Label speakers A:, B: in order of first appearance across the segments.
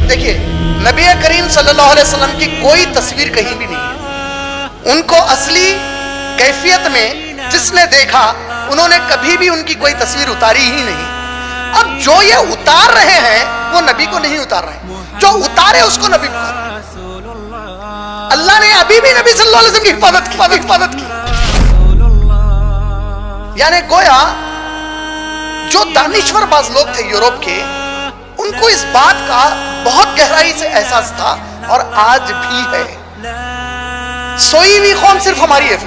A: دیکھیے، نبی کریم صلی اللہ علیہ وسلم کی کوئی تصویر کہیں بھی نہیں ہے. ان کو اصلی کیفیت میں جس نے دیکھا انہوں نے کبھی بھی ان کی کوئی تصویر اتاری ہی نہیں. اب جو یہ اتار رہے ہیں وہ نبی کو نہیں اتار رہے ہیں، جو اتارے اس کو نبی پکار رہے ہیں. اللہ نے ابھی بھی نبی صلی اللہ علیہ وسلم کی حفاظت کی. یعنی گویا جو دانشور باز لوگ تھے یورپ کے، ان کو اس بات کا بہت گہرائی سے احساس تھا اور آج بھی ہے. سوئی ہوئی قوم صرف ہماری ہے،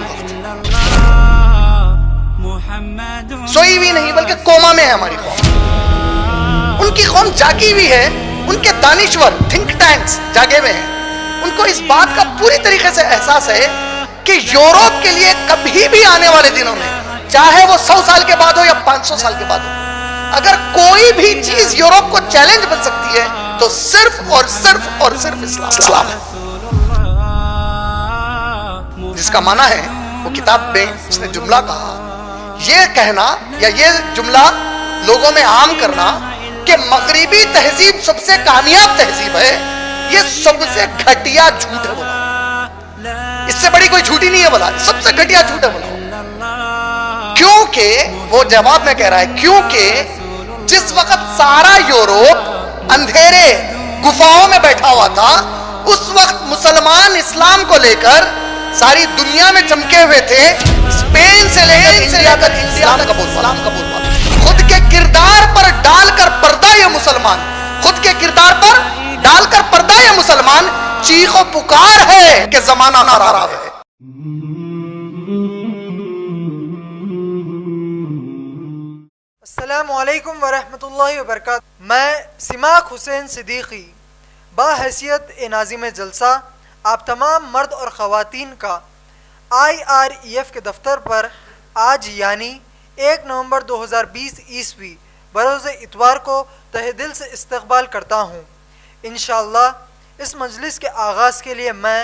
A: سوئی ہوئی نہیں بلکہ کوما میں ہے ہماری قوم. ان کی قوم جاگی ہوئی ہے، ان کے دانشور تھنک ٹینکس جاگے ہوئے ہیں. ان کو اس بات کا پوری طریقے سے احساس ہے کہ یورپ کے لیے کبھی بھی آنے والے دنوں میں، چاہے وہ 100 سال کے بعد ہو یا 500 سال کے بعد ہو، اگر کوئی بھی چیز یورپ کو چیلنج بن سکتی ہے تو صرف اور صرف اسلام ہے. جس کا معنی ہے، وہ کتاب میں اس نے جملہ کہا، یہ کہنا یا یہ جملہ لوگوں میں عام کرنا کہ مغربی تہذیب سب سے کامیاب تہذیب ہے، یہ سب سے گھٹیا جھوٹ ہے. بولا اس سے بڑی کوئی جھوٹی نہیں ہے، بولا سب سے گھٹیا جھوٹ ہے. بولا کیونکہ وہ جواب میں کہہ رہا ہے، کیونکہ جس وقت سارا یورپ اندھیرے گفاؤں میں بیٹھا ہوا تھا، اس وقت مسلمان اسلام کو لے کر ساری دنیا میں چمکے ہوئے تھے. اسپین سے لے کر انڈیا تک اسلام کا بول بالا. خود کے کردار پر ڈال کر پردہ یہ مسلمان، خود کے کردار پر ڈال کر پردہ یہ مسلمان چیخ و پکار ہے کہ زمانہ خراب ہے.
B: السلام علیکم ورحمۃ اللہ وبرکاتہ. میں سماک حسین صدیقی بحیثیت ناظم جلسہ آپ تمام مرد اور خواتین کا IREF کے دفتر پر آج یعنی 1 نومبر 2020 عیسوی بروز اتوار کو تہ دل سے استقبال کرتا ہوں. انشاءاللہ اس مجلس کے آغاز کے لیے میں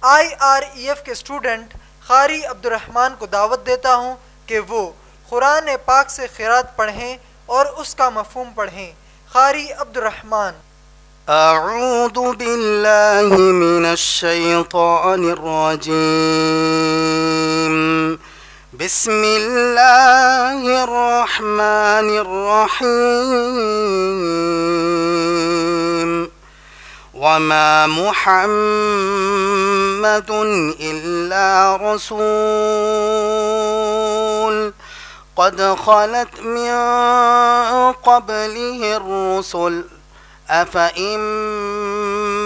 B: IREF کے اسٹوڈنٹ قاری عبدالرحمن کو دعوت دیتا ہوں کہ وہ قرآن پاک سے قرات پڑھیں اور اس کا مفہوم پڑھیں. قاری عبدالرحمن.
C: اعوذ باللہ من الشیطان الرجیم. بسم اللہ الرحمن الرحیم. وما محمد الا رسول قد خلت من قبله الرسل أفإن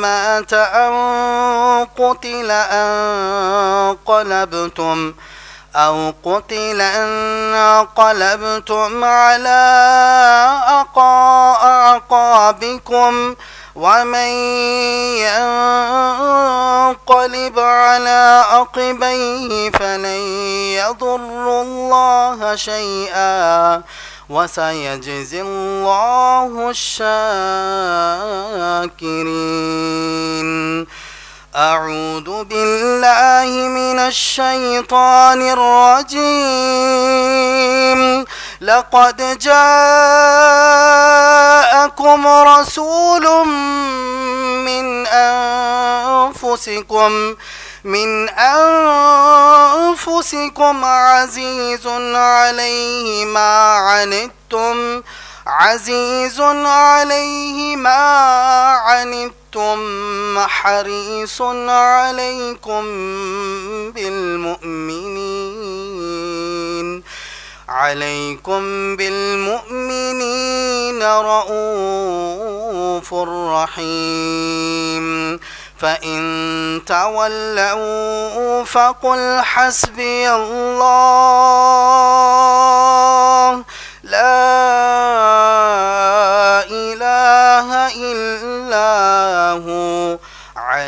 C: مات أو قتل انقلبتم على أعقابكم ومن ينقلب على عقبيه فلن يضر الله شيئا وسيجزي الله الشاكرين. أعوذ بالله من الشيطان الرجيم. لقد جاءكم رسول من أنفسكم عزيز عليه ما عنتم حريص عليكم بالمؤمنين رؤوف رحيم. فإن تولوا فقل حسبي الله لا إله إلا هو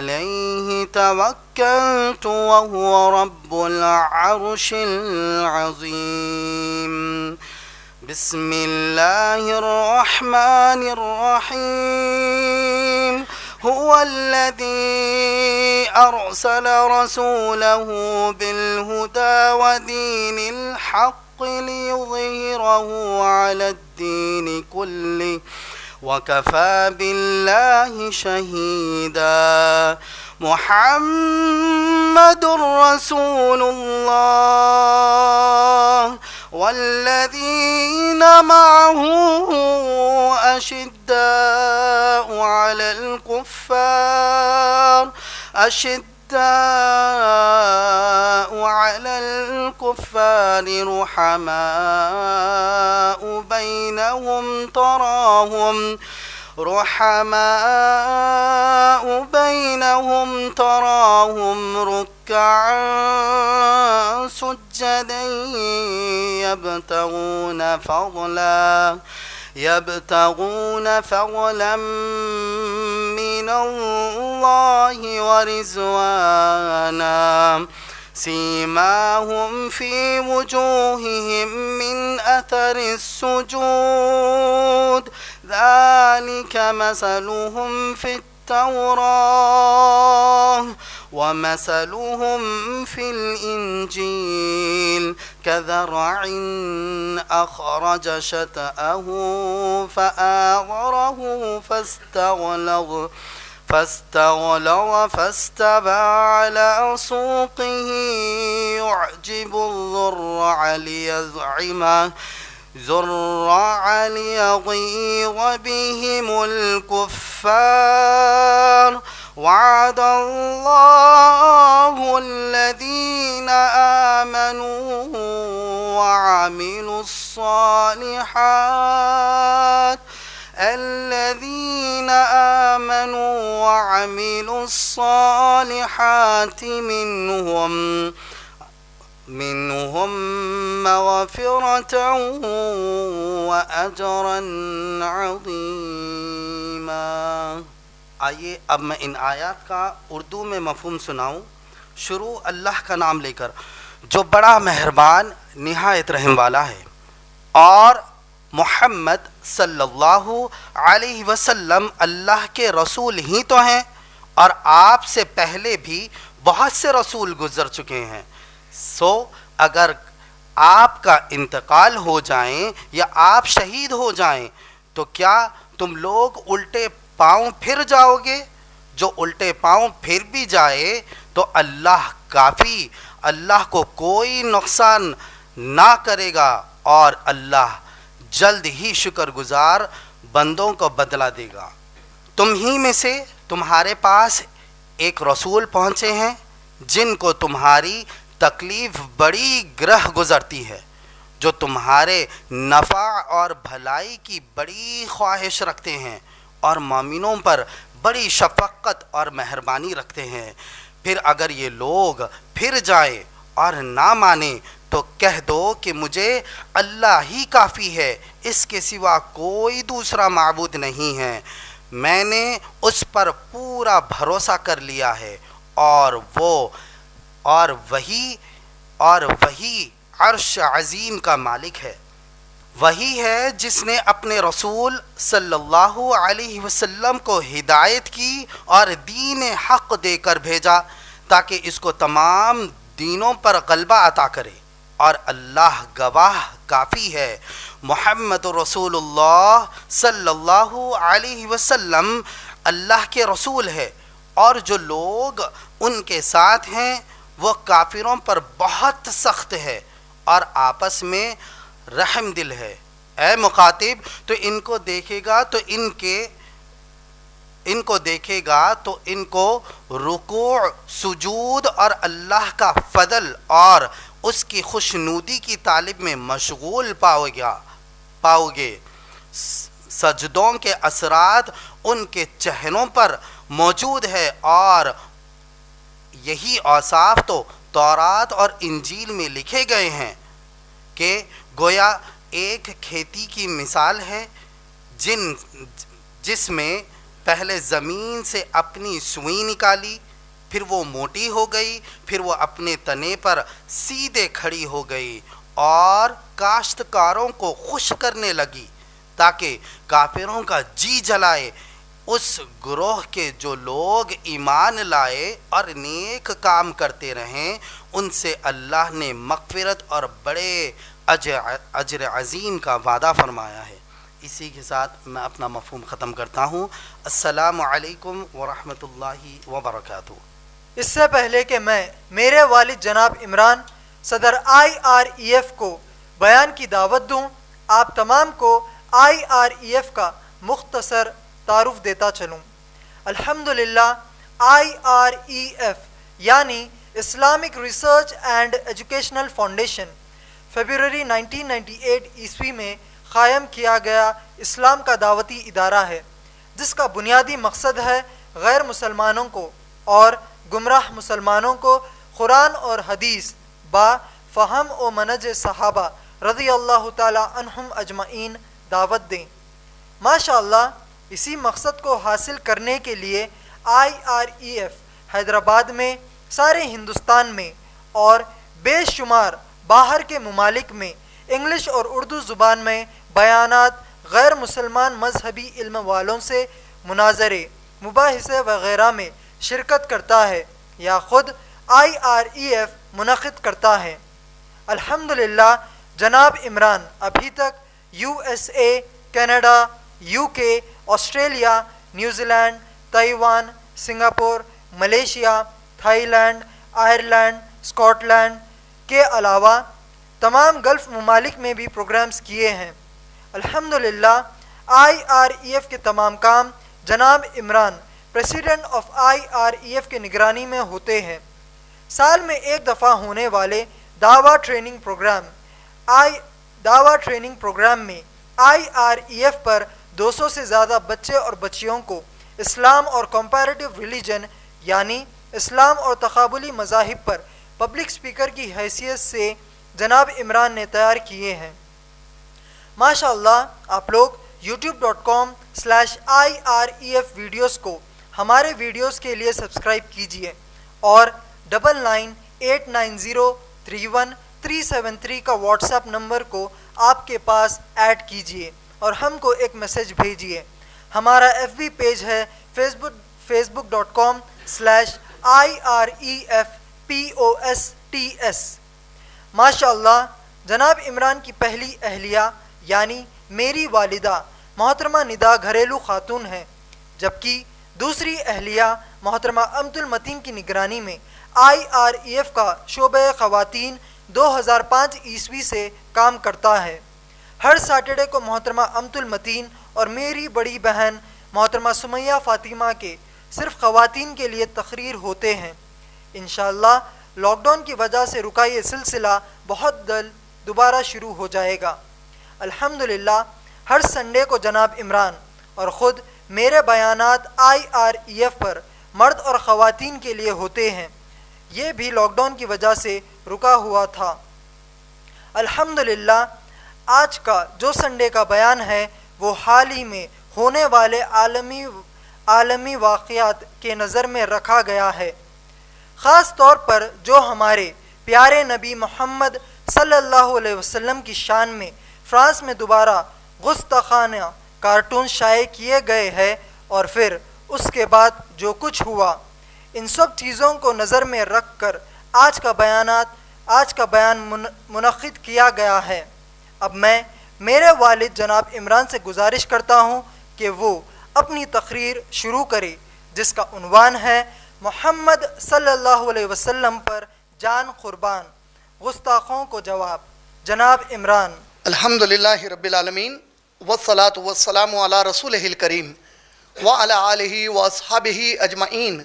C: عليه توكلت وهو رب العرش العظيم. بسم الله الرحمن الرحيم. هو الذي أرسل رسوله بالهدى ودين الحق ليظهره على الدين كله وكفى بالله شهيدا. محمد رسول الله والذين معه أشداء على الكفار رحماء بينهم تراهم ركعا سجدا يبتغون فضلا من الله ورضوانا. سيماهم في وجوههم من أثر السجود ذلك مثلهم في التوراة ومثلهم في الإنجيل كزرع أخرج شطأه فآزره فاستغلظ فاستوى على سوقه يعجب الزراع ليغيظ بهم الكفار. وعد الله الذين آمنوا وعملوا الصالحات منهم مغفرة وأجرا عظيما. آئیے اب میں ان آیات کا اردو میں مفہوم سناؤں. شروع اللہ کا نام لے کر جو بڑا مہربان نہایت رحم والا ہے، اور محمد صلی اللہ علیہ وسلم اللہ کے رسول ہی تو ہیں، اور آپ سے پہلے بھی بہت سے رسول گزر چکے ہیں. سو اگر آپ کا انتقال ہو جائیں یا آپ شہید ہو جائیں تو کیا تم لوگ الٹے پاؤں پھر جاؤ گے؟ جو الٹے پاؤں پھر بھی جائے تو اللہ کافی، اللہ کو کوئی نقصان نہ کرے گا، اور اللہ جلد ہی شکر گزار بندوں کو بدلہ دے گا. تم ہی میں سے تمہارے پاس ایک رسول پہنچے ہیں جن کو تمہاری تکلیف بڑی گرہ گزرتی ہے، جو تمہارے نفع اور بھلائی کی بڑی خواہش رکھتے ہیں اور مومنوں پر بڑی شفقت اور مہربانی رکھتے ہیں. پھر اگر یہ لوگ پھر جائیں اور نہ مانیں تو کہہ دو کہ مجھے اللہ ہی کافی ہے، اس کے سوا کوئی دوسرا معبود نہیں ہے. میں نے اس پر پورا بھروسہ کر لیا ہے، اور وہی عرش عظیم کا مالک ہے. وہی ہے جس نے اپنے رسول صلی اللہ علیہ وسلم کو ہدایت کی اور دین حق دے کر بھیجا تاکہ اس کو تمام دینوں پر غلبہ عطا کرے، اور اللہ گواہ کافی ہے. محمد رسول اللہ صلی اللہ علیہ وسلم اللہ کے رسول ہے، اور جو لوگ ان کے ساتھ ہیں وہ کافروں پر بہت سخت ہے اور آپس میں رحم دل ہے. اے مخاطب، تو ان کو دیکھے گا تو ان کو رکوع، سجود اور اللہ کا فضل اور اس کی خوشنودی کی طالب میں مشغول پاؤ گے. سجدوں کے اثرات ان کے چہروں پر موجود ہے، اور یہی اوصاف تو تورات اور انجیل میں لکھے گئے ہیں کہ گویا ایک کھیتی کی مثال ہے جس میں پہلے زمین سے اپنی سوئی نکالی، پھر وہ موٹی ہو گئی، پھر وہ اپنے تنے پر سیدھے کھڑی ہو گئی اور کاشتکاروں کو خوش کرنے لگی تاکہ کافروں کا جی جلائے۔ اس گروہ کے جو لوگ ایمان لائے اور نیک کام کرتے رہیں ان سے اللہ نے مغفرت اور بڑے اجر عظیم کا وعدہ فرمایا ہے۔ اسی کے ساتھ میں اپنا مفہوم ختم کرتا ہوں۔ السلام علیکم ورحمۃ اللہ وبرکاتہ۔
B: اس سے پہلے کہ میں میرے والد جناب عمران صدر IREF کو بیان کی دعوت دوں، آپ تمام کو IREF کا مختصر تعارف دیتا چلوں۔ الحمدللہ IREF یعنی Islamic research and educational foundation February 1998 عیسوی میں قائم کیا گیا اسلام کا دعوتی ادارہ ہے، جس کا بنیادی مقصد ہے غیر مسلمانوں کو اور گمراہ مسلمانوں کو قرآن اور حدیث با فہم و منہج صحابہ رضی اللہ تعالی عنہم اجمعین دعوت دیں۔ ماشاءاللہ اسی مقصد کو حاصل کرنے کے لیے IREF حیدرآباد میں، سارے ہندوستان میں اور بے شمار باہر کے ممالک میں انگلش اور اردو زبان میں بیانات، غیر مسلمان مذہبی علم والوں سے مناظرے، مباحثے وغیرہ میں شرکت کرتا ہے یا خود IREF منعقد کرتا ہے۔ الحمدللہ جناب عمران ابھی تک USA، Canada, UK، Australia, New Zealand, Taiwan, Singapore, Malaysia, Thailand, Ireland, Scotland کے علاوہ تمام گلف ممالک میں بھی پروگرامز کیے ہیں۔ الحمدللہ IREF کے تمام کام جناب عمران پریزیڈنٹ آف IREF کے نگرانی میں ہوتے ہیں۔ سال میں ایک دفعہ ہونے والے دعویٰ ٹریننگ پروگرام میں IREF پر 200 سے زیادہ بچے اور بچیوں کو اسلام اور کمپیریٹیو ریلیجن یعنی اسلام اور تقابلی مذاہب پر پبلک سپیکر کی حیثیت سے جناب عمران نے تیار کیے ہیں۔ ماشاءاللہ آپ لوگ youtube.com/IREF ویڈیوز کو ہمارے ویڈیوز کے لیے سبسکرائب کیجئے اور 9989031373 کا واٹس ایپ نمبر کو آپ کے پاس ایڈ کیجئے اور ہم کو ایک میسج بھیجیے۔ ہمارا FB پیج ہے facebook.com/IREFPOSTS۔ ماشاءاللہ جناب عمران کی پہلی اہلیہ یعنی میری والدہ محترمہ ندا گھریلو خاتون ہیں، جبکہ دوسری اہلیہ محترمہ امت المتین کی نگرانی میں IREF کا شعبہ خواتین 2005 عیسوی سے کام کرتا ہے۔ ہر سیٹرڈے کو محترمہ امت المتین اور میری بڑی بہن محترمہ سمیہ فاطمہ کے صرف خواتین کے لیے تقریر ہوتے ہیں۔ انشاءاللہ لاک ڈاؤن کی وجہ سے رکا یہ سلسلہ بہت جلد دوبارہ شروع ہو جائے گا۔ الحمدللہ ہر سنڈے کو جناب عمران اور خود میرے بیانات IREF پر مرد اور خواتین کے لیے ہوتے ہیں، یہ بھی لاک ڈاؤن کی وجہ سے رکا ہوا تھا۔ الحمدللہ آج کا جو سنڈے کا بیان ہے وہ حال ہی میں ہونے والے عالمی واقعات کے نظر میں رکھا گیا ہے، خاص طور پر جو ہمارے پیارے نبی محمد صلی اللہ علیہ وسلم کی شان میں فرانس میں دوبارہ گستاخانہ کارٹون شائع کیے گئے ہیں اور پھر اس کے بعد جو کچھ ہوا، ان سب چیزوں کو نظر میں رکھ کر آج کا بیان منعقد کیا گیا ہے۔ اب میں میرے والد جناب عمران سے گزارش کرتا ہوں کہ وہ اپنی تقریر شروع کرے، جس کا عنوان ہے محمد صلی اللہ علیہ وسلم پر جان قربان، گستاخوں کو جواب۔ جناب عمران۔
A: الحمدللہ رب العالمین والصلاة والسلام علی رسولہ الکریم وعلی آلہ واصحابہ اجمعین۔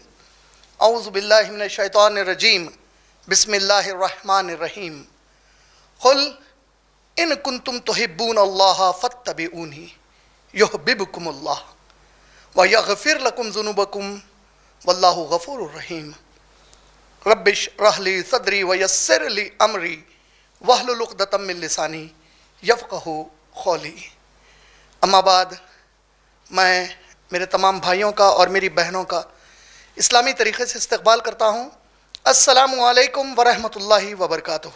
A: اعوذ باللہ من الشیطان الرجیم، بسم اللہ الرحمن الرحیم۔ قل ان کنتم تحبون اللہ فاتبعونی یحببکم اللہ ویغفر لکم ذنوبکم واللہ غفور الرحیم۔ رب اشرح لی صدری ویسر لی امری واحلل عقدۃ من لسانی یفقہوا قولی۔ اما بعد، میں میرے تمام بھائیوں کا اور میری بہنوں کا اسلامی طریقے سے استقبال کرتا ہوں۔ السلام علیکم ورحمۃ اللہ وبرکاتہ۔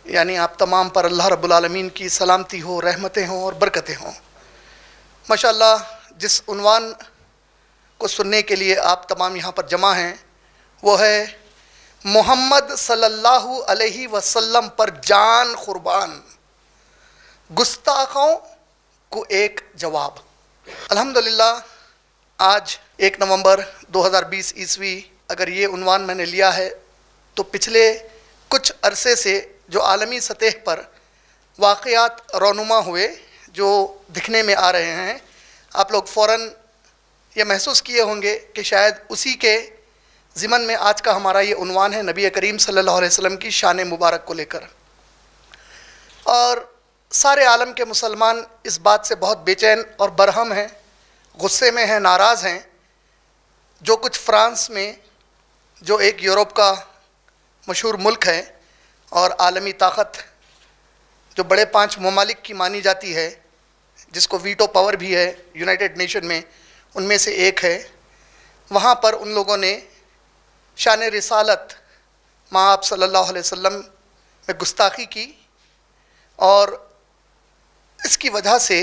A: یعنی آپ تمام پر اللہ رب العالمین کی سلامتی ہو، رحمتیں ہوں اور برکتیں ہوں۔ ماشاءاللہ جس عنوان کو سننے کے لیے آپ تمام یہاں پر جمع ہیں وہ ہے محمد صلی اللہ علیہ وسلم پر جان قربان، گستاخوں کو ایک جواب۔ الحمدللہ آج 1 نومبر 2020 عیسوی اگر یہ عنوان میں نے لیا ہے تو پچھلے کچھ عرصے سے جو عالمی سطح پر واقعات رونما ہوئے جو دکھنے میں آ رہے ہیں، آپ لوگ فوراً یہ محسوس کیے ہوں گے کہ شاید اسی کے ضمن میں آج کا ہمارا یہ عنوان ہے، نبی کریم صلی اللہ علیہ وسلم کی شان مبارک کو لے کر۔ اور سارے عالم کے مسلمان اس بات سے بہت بے چین اور برہم ہیں، غصے میں ہیں، ناراض ہیں۔ جو کچھ فرانس میں، جو ایک یورپ کا مشہور ملک ہے اور عالمی طاقت جو بڑے 5 ممالک کی مانی جاتی ہے، جس کو ویٹو پاور بھی ہے یونائٹڈ نیشن میں، ان میں سے ایک ہے، وہاں پر ان لوگوں نے شان رسالت ماں آپ صلی اللہ علیہ وسلم میں گستاخی کی، اور اس کی وجہ سے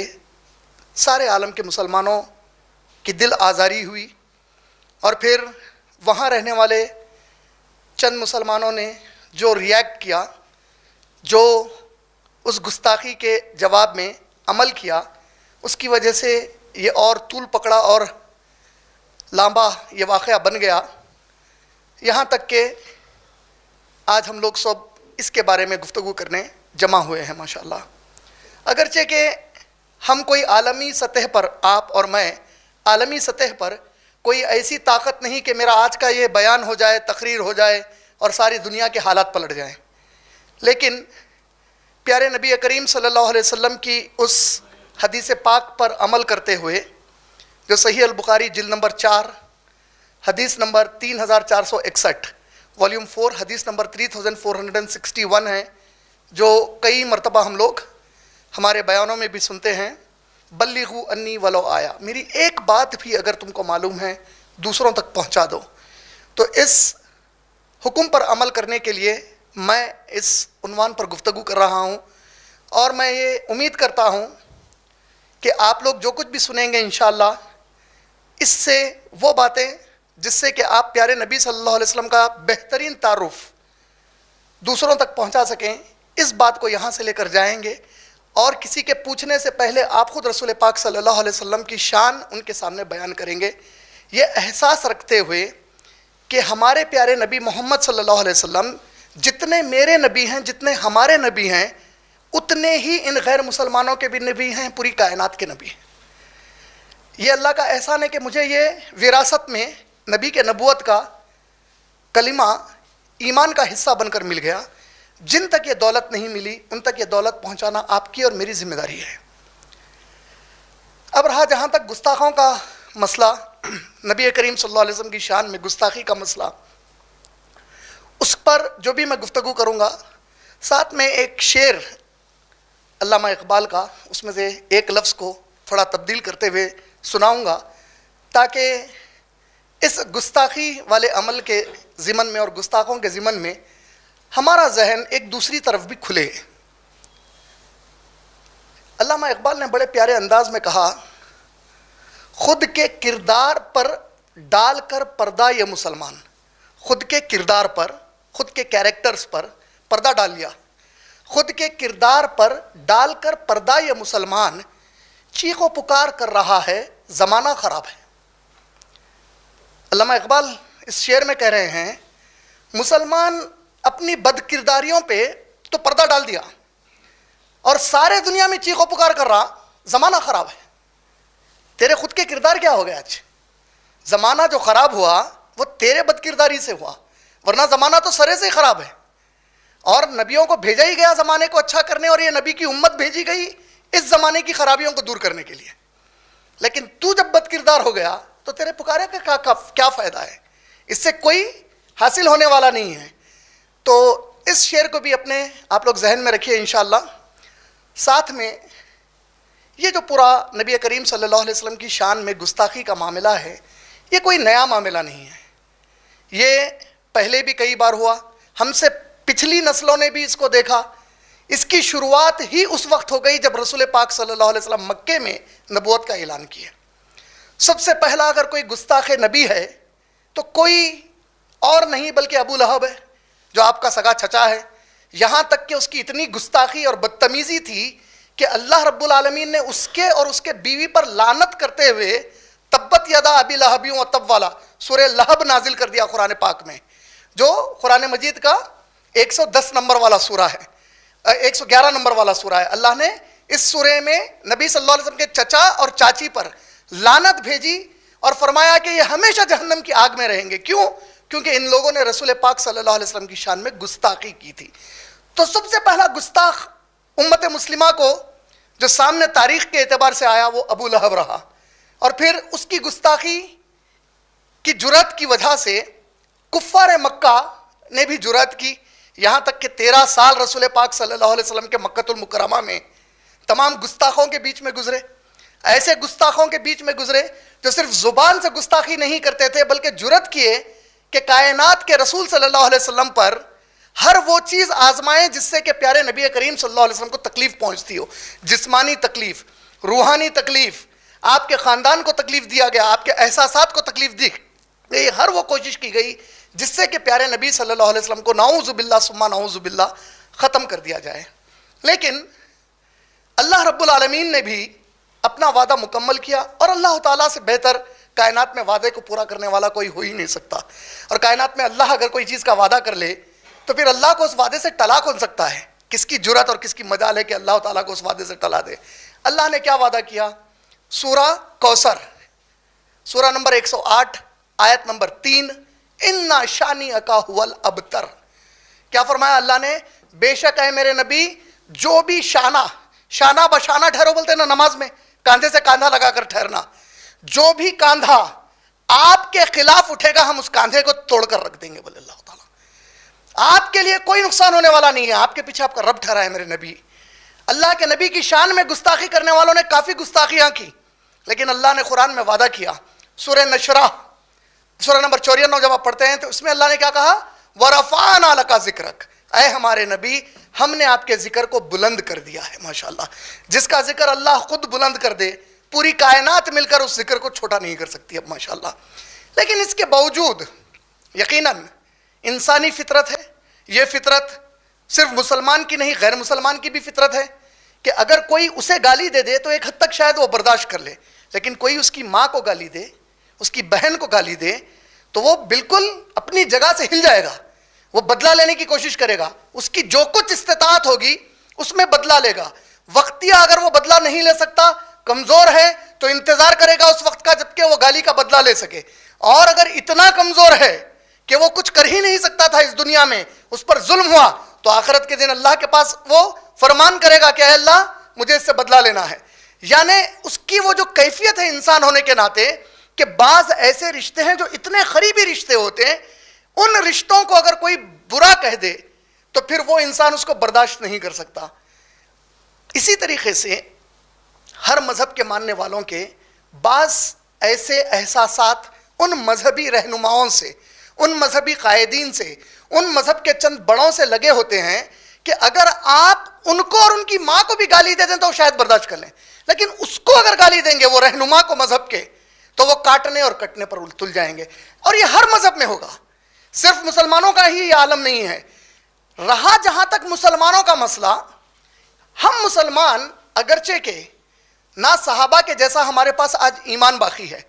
A: سارے عالم کے مسلمانوں کی دل آزاری ہوئی، اور پھر وہاں رہنے والے چند مسلمانوں نے جو ریئیکٹ کیا، جو اس گستاخی کے جواب میں عمل کیا، اس کی وجہ سے یہ اور طول پکڑا اور لمبا یہ واقعہ بن گیا، یہاں تک کہ آج ہم لوگ سب اس کے بارے میں گفتگو کرنے جمع ہوئے ہیں ماشاءاللہ۔ اگرچہ کہ ہم کوئی عالمی سطح پر، آپ اور میں عالمی سطح پر کوئی ایسی طاقت نہیں کہ میرا آج کا یہ بیان ہو جائے، تقریر ہو جائے اور ساری دنیا کے حالات پلٹ جائیں، لیکن پیارے نبی کریم صلی اللہ علیہ وسلم کی اس حدیث پاک پر عمل کرتے ہوئے جو صحیح البخاری جلد نمبر 4 حدیث نمبر 3461 والیوم 4 حدیث نمبر 3461 ہے، جو کئی مرتبہ ہم لوگ ہمارے بیانوں میں بھی سنتے ہیں، بلغوا انی ولو آیا، میری ایک بات بھی اگر تم کو معلوم ہے دوسروں تک پہنچا دو۔ تو اس حکم پر عمل کرنے کے لیے میں اس عنوان پر گفتگو کر رہا ہوں، اور میں یہ امید کرتا ہوں کہ آپ لوگ جو کچھ بھی سنیں گے انشاءاللہ اس سے وہ باتیں جس سے کہ آپ پیارے نبی صلی اللہ علیہ وسلم کا بہترین تعارف دوسروں تک پہنچا سکیں، اس بات کو یہاں سے لے کر جائیں گے، اور کسی کے پوچھنے سے پہلے آپ خود رسول پاک صلی اللہ علیہ وسلم کی شان ان کے سامنے بیان کریں گے، یہ احساس رکھتے ہوئے کہ ہمارے پیارے نبی محمد صلی اللہ علیہ وسلم جتنے میرے نبی ہیں، جتنے ہمارے نبی ہیں، اتنے ہی ان غیر مسلمانوں کے بھی نبی ہیں، پوری کائنات کے نبی ہیں۔ یہ اللہ کا احسان ہے کہ مجھے یہ وراثت میں نبی کے نبوت کا کلمہ ایمان کا حصہ بن کر مل گیا۔ جن تک یہ دولت نہیں ملی ان تک یہ دولت پہنچانا آپ کی اور میری ذمہ داری ہے۔ اب رہا جہاں تک گستاخوں کا مسئلہ، نبی کریم صلی اللہ علیہ وسلم کی شان میں گستاخی کا مسئلہ، اس پر جو بھی میں گفتگو کروں گا، ساتھ میں ایک شعر علامہ اقبال کا، اس میں سے ایک لفظ کو تھوڑا تبدیل کرتے ہوئے سناؤں گا، تاکہ اس گستاخی والے عمل کے ضمن میں اور گستاخوں کے ضمن میں ہمارا ذہن ایک دوسری طرف بھی کھلے۔ علامہ اقبال نے بڑے پیارے انداز میں کہا، خود کے کردار پر ڈال کر پردہ یہ مسلمان، خود کے کردار پر، خود کے کیریکٹرز پر پردہ ڈال لیا، خود کے کردار پر ڈال کر پردہ یہ مسلمان، چیخ و پکار کر رہا ہے زمانہ خراب ہے۔ علامہ اقبال اس شعر میں کہہ رہے ہیں مسلمان اپنی بد کرداریوں پہ تو پردہ ڈال دیا اور سارے دنیا میں چیخ و پکار کر رہا زمانہ خراب ہے۔ تیرے خود کے کردار کیا ہو گیا؟ آج زمانہ جو خراب ہوا وہ تیرے بد کرداری سے ہوا، ورنہ زمانہ تو سرے سے ہی خراب ہے، اور نبیوں کو بھیجا ہی گیا زمانے کو اچھا کرنے، اور یہ نبی کی امت بھیجی گئی اس زمانے کی خرابیوں کو دور کرنے کے لیے۔ لیکن تو جب بد کردار ہو گیا تو تیرے پکارے کا کیا فائدہ ہے؟ اس سے کوئی حاصل ہونے والا نہیں ہے۔ تو اس شعر کو بھی اپنے آپ لوگ ذہن میں رکھیے انشاءاللہ۔ ساتھ میں یہ جو پورا نبی کریم صلی اللہ علیہ وسلم کی شان میں گستاخی کا معاملہ ہے، یہ کوئی نیا معاملہ نہیں ہے، یہ پہلے بھی کئی بار ہوا، ہم سے پچھلی نسلوں نے بھی اس کو دیکھا۔ اس کی شروعات ہی اس وقت ہو گئی جب رسول پاک صلی اللہ علیہ وسلم مکے میں نبوت کا اعلان کیا۔ سب سے پہلا اگر کوئی گستاخ نبی ہے تو کوئی اور نہیں بلکہ ابو لہب ہے، جو آپ کا سگا چچا ہے۔ یہاں تک کہ اس کی اتنی گستاخی اور بدتمیزی تھی کہ اللہ رب العالمین نے اس کے اور اس کے بیوی پر لعنت کرتے ہوئے تبت یدا ابی لہب و تب والا سورہ لہب نازل کر دیا قرآن پاک میں، جو قرآن مجید کا 110 نمبر والا سورہ ہے، 111 نمبر والا سورہ ہے۔ اللہ نے اس سورہ میں نبی صلی اللہ علیہ وسلم کے چچا اور چاچی پر لعنت بھیجی اور فرمایا کہ یہ ہمیشہ جہنم کی آگ میں رہیں گے۔ کیوں؟ کیونکہ ان لوگوں نے رسول پاک صلی اللہ علیہ وسلم کی شان میں گستاخی کی تھی۔ تو سب سے پہلا گستاخ امت مسلمہ کو جو سامنے تاریخ کے اعتبار سے آیا وہ ابو لہب رہا، اور پھر اس کی گستاخی کی جرأت کی وجہ سے کفار مکہ نے بھی جرأت کی، یہاں تک کہ 13 سال رسول پاک صلی اللہ علیہ وسلم کے مکۃ المکرمہ میں تمام گستاخوں کے بیچ میں گزرے، ایسے گستاخوں کے بیچ میں گزرے جو صرف زبان سے گستاخی نہیں کرتے تھے بلکہ جرأت کیے کہ کائنات کے رسول صلی اللہ علیہ وسلم پر ہر وہ چیز آزمائیں جس سے کہ پیارے نبی کریم صلی اللہ علیہ وسلم کو تکلیف پہنچتی ہو، جسمانی تکلیف، روحانی تکلیف، آپ کے خاندان کو تکلیف دیا گیا، آپ کے احساسات کو تکلیف دی گئی، ہر وہ کوشش کی گئی جس سے کہ پیارے نبی صلی اللہ علیہ وسلم کو نعوذ باللہ ثم نعوذ باللہ ختم کر دیا جائے۔ لیکن اللہ رب العالمین نے بھی اپنا وعدہ مکمل کیا، اور اللہ تعالیٰ سے بہتر کائنات میں وعدے کو پورا کرنے والا کوئی ہو ہی نہیں سکتا، اور کائنات میں اللہ اگر کوئی چیز کا وعدہ کر لے تو پھر اللہ کو اس وعدے سے ٹلا کون سکتا ہے؟ کس کی جرأت اور کس کی مجال ہے کہ اللہ تعالیٰ کو اس وعدے سے ٹلا دے؟ اللہ نے کیا وعدہ کیا؟ سورہ کوثر، سورہ نمبر 108 آیت نمبر 3، اِنَّ شَانِئَکَ هُوَ الْأَبْتَرُ۔ کیا فرمایا اللہ نے؟ بے شک ہے میرے نبی جو بھی شانہ بشانہ ٹھہرو بولتے ہیں نا نماز میں، کاندھے سے کاندھا لگا کر ٹھہرنا، جو بھی کاندھا آپ کے خلاف اٹھے گا ہم اس کاندھے کو توڑ کر رکھ دیں گے، بولے اللہ تعالیٰ۔ آپ کے لیے کوئی نقصان ہونے والا نہیں ہے، آپ کے پیچھے آپ کا رب ٹھہرا ہے میرے نبی۔ اللہ کے نبی کی شان میں گستاخی کرنے والوں نے کافی گستاخیاں کی، لیکن اللہ نے قرآن میں وعدہ کیا۔ سورہ نشرہ سورہ نمبر 94 جب آپ پڑھتے ہیں تو اس میں اللہ نے کیا کہا؟ وَرَفَعْنَا لَكَ ذِكْرَكَ، اے ہمارے نبی ہم نے آپ کے ذکر کو بلند کر دیا ہے۔ ماشاءاللہ، جس کا ذکر اللہ خود بلند کر دے پوری کائنات مل کر اس ذکر کو چھوٹا نہیں کر سکتی اب، ماشاءاللہ۔ لیکن اس کے باوجود یقیناً انسانی فطرت ہے، یہ فطرت صرف مسلمان کی نہیں غیر مسلمان کی بھی فطرت ہے کہ اگر کوئی اسے گالی دے دے تو ایک حد تک شاید وہ برداشت کر لے، لیکن کوئی اس کی ماں کو گالی دے، اس کی بہن کو گالی دے تو وہ بالکل اپنی جگہ سے ہل جائے گا، وہ بدلہ لینے کی کوشش کرے گا، اس کی جو کچھ استطاعت ہوگی اس میں بدلہ لے گا۔ وقتیہ اگر وہ بدلہ نہیں لے سکتا، کمزور ہے، تو انتظار کرے گا اس وقت کا جب کہ وہ گالی کا بدلہ لے سکے، اور اگر اتنا کمزور ہے کہ وہ کچھ کر ہی نہیں سکتا تھا اس دنیا میں، اس پر ظلم ہوا، تو آخرت کے دن اللہ کے پاس وہ فرمان کرے گا کہ اے اللہ مجھے اس سے بدلہ لینا ہے۔ یعنی اس کی وہ جو کیفیت ہے انسان ہونے کے ناطے کہ بعض ایسے رشتے ہیں جو اتنے قریبی رشتے ہوتے ہیں، ان رشتوں کو اگر کوئی برا کہہ دے تو پھر وہ انسان اس کو برداشت نہیں کر سکتا۔ اسی طریقے سے ہر مذہب کے ماننے والوں کے بعض ایسے احساسات ان مذہبی رہنماؤں سے، ان مذہبی قائدین سے، ان مذہب کے چند بڑوں سے لگے ہوتے ہیں کہ اگر آپ ان کو اور ان کی ماں کو بھی گالی دے دیں تو شاید برداشت کر لیں، لیکن اس کو اگر گالی دیں گے وہ رہنما کو مذہب کے، تو وہ کاٹنے اور کٹنے پر تل جائیں گے۔ اور یہ ہر مذہب میں ہوگا، صرف مسلمانوں کا ہی یہ عالم نہیں ہے۔ رہا جہاں تک مسلمانوں کا مسئلہ، ہم مسلمان اگرچہ کہ نہ صحابہ کے جیسا ہمارے پاس آج ایمان باقی ہے،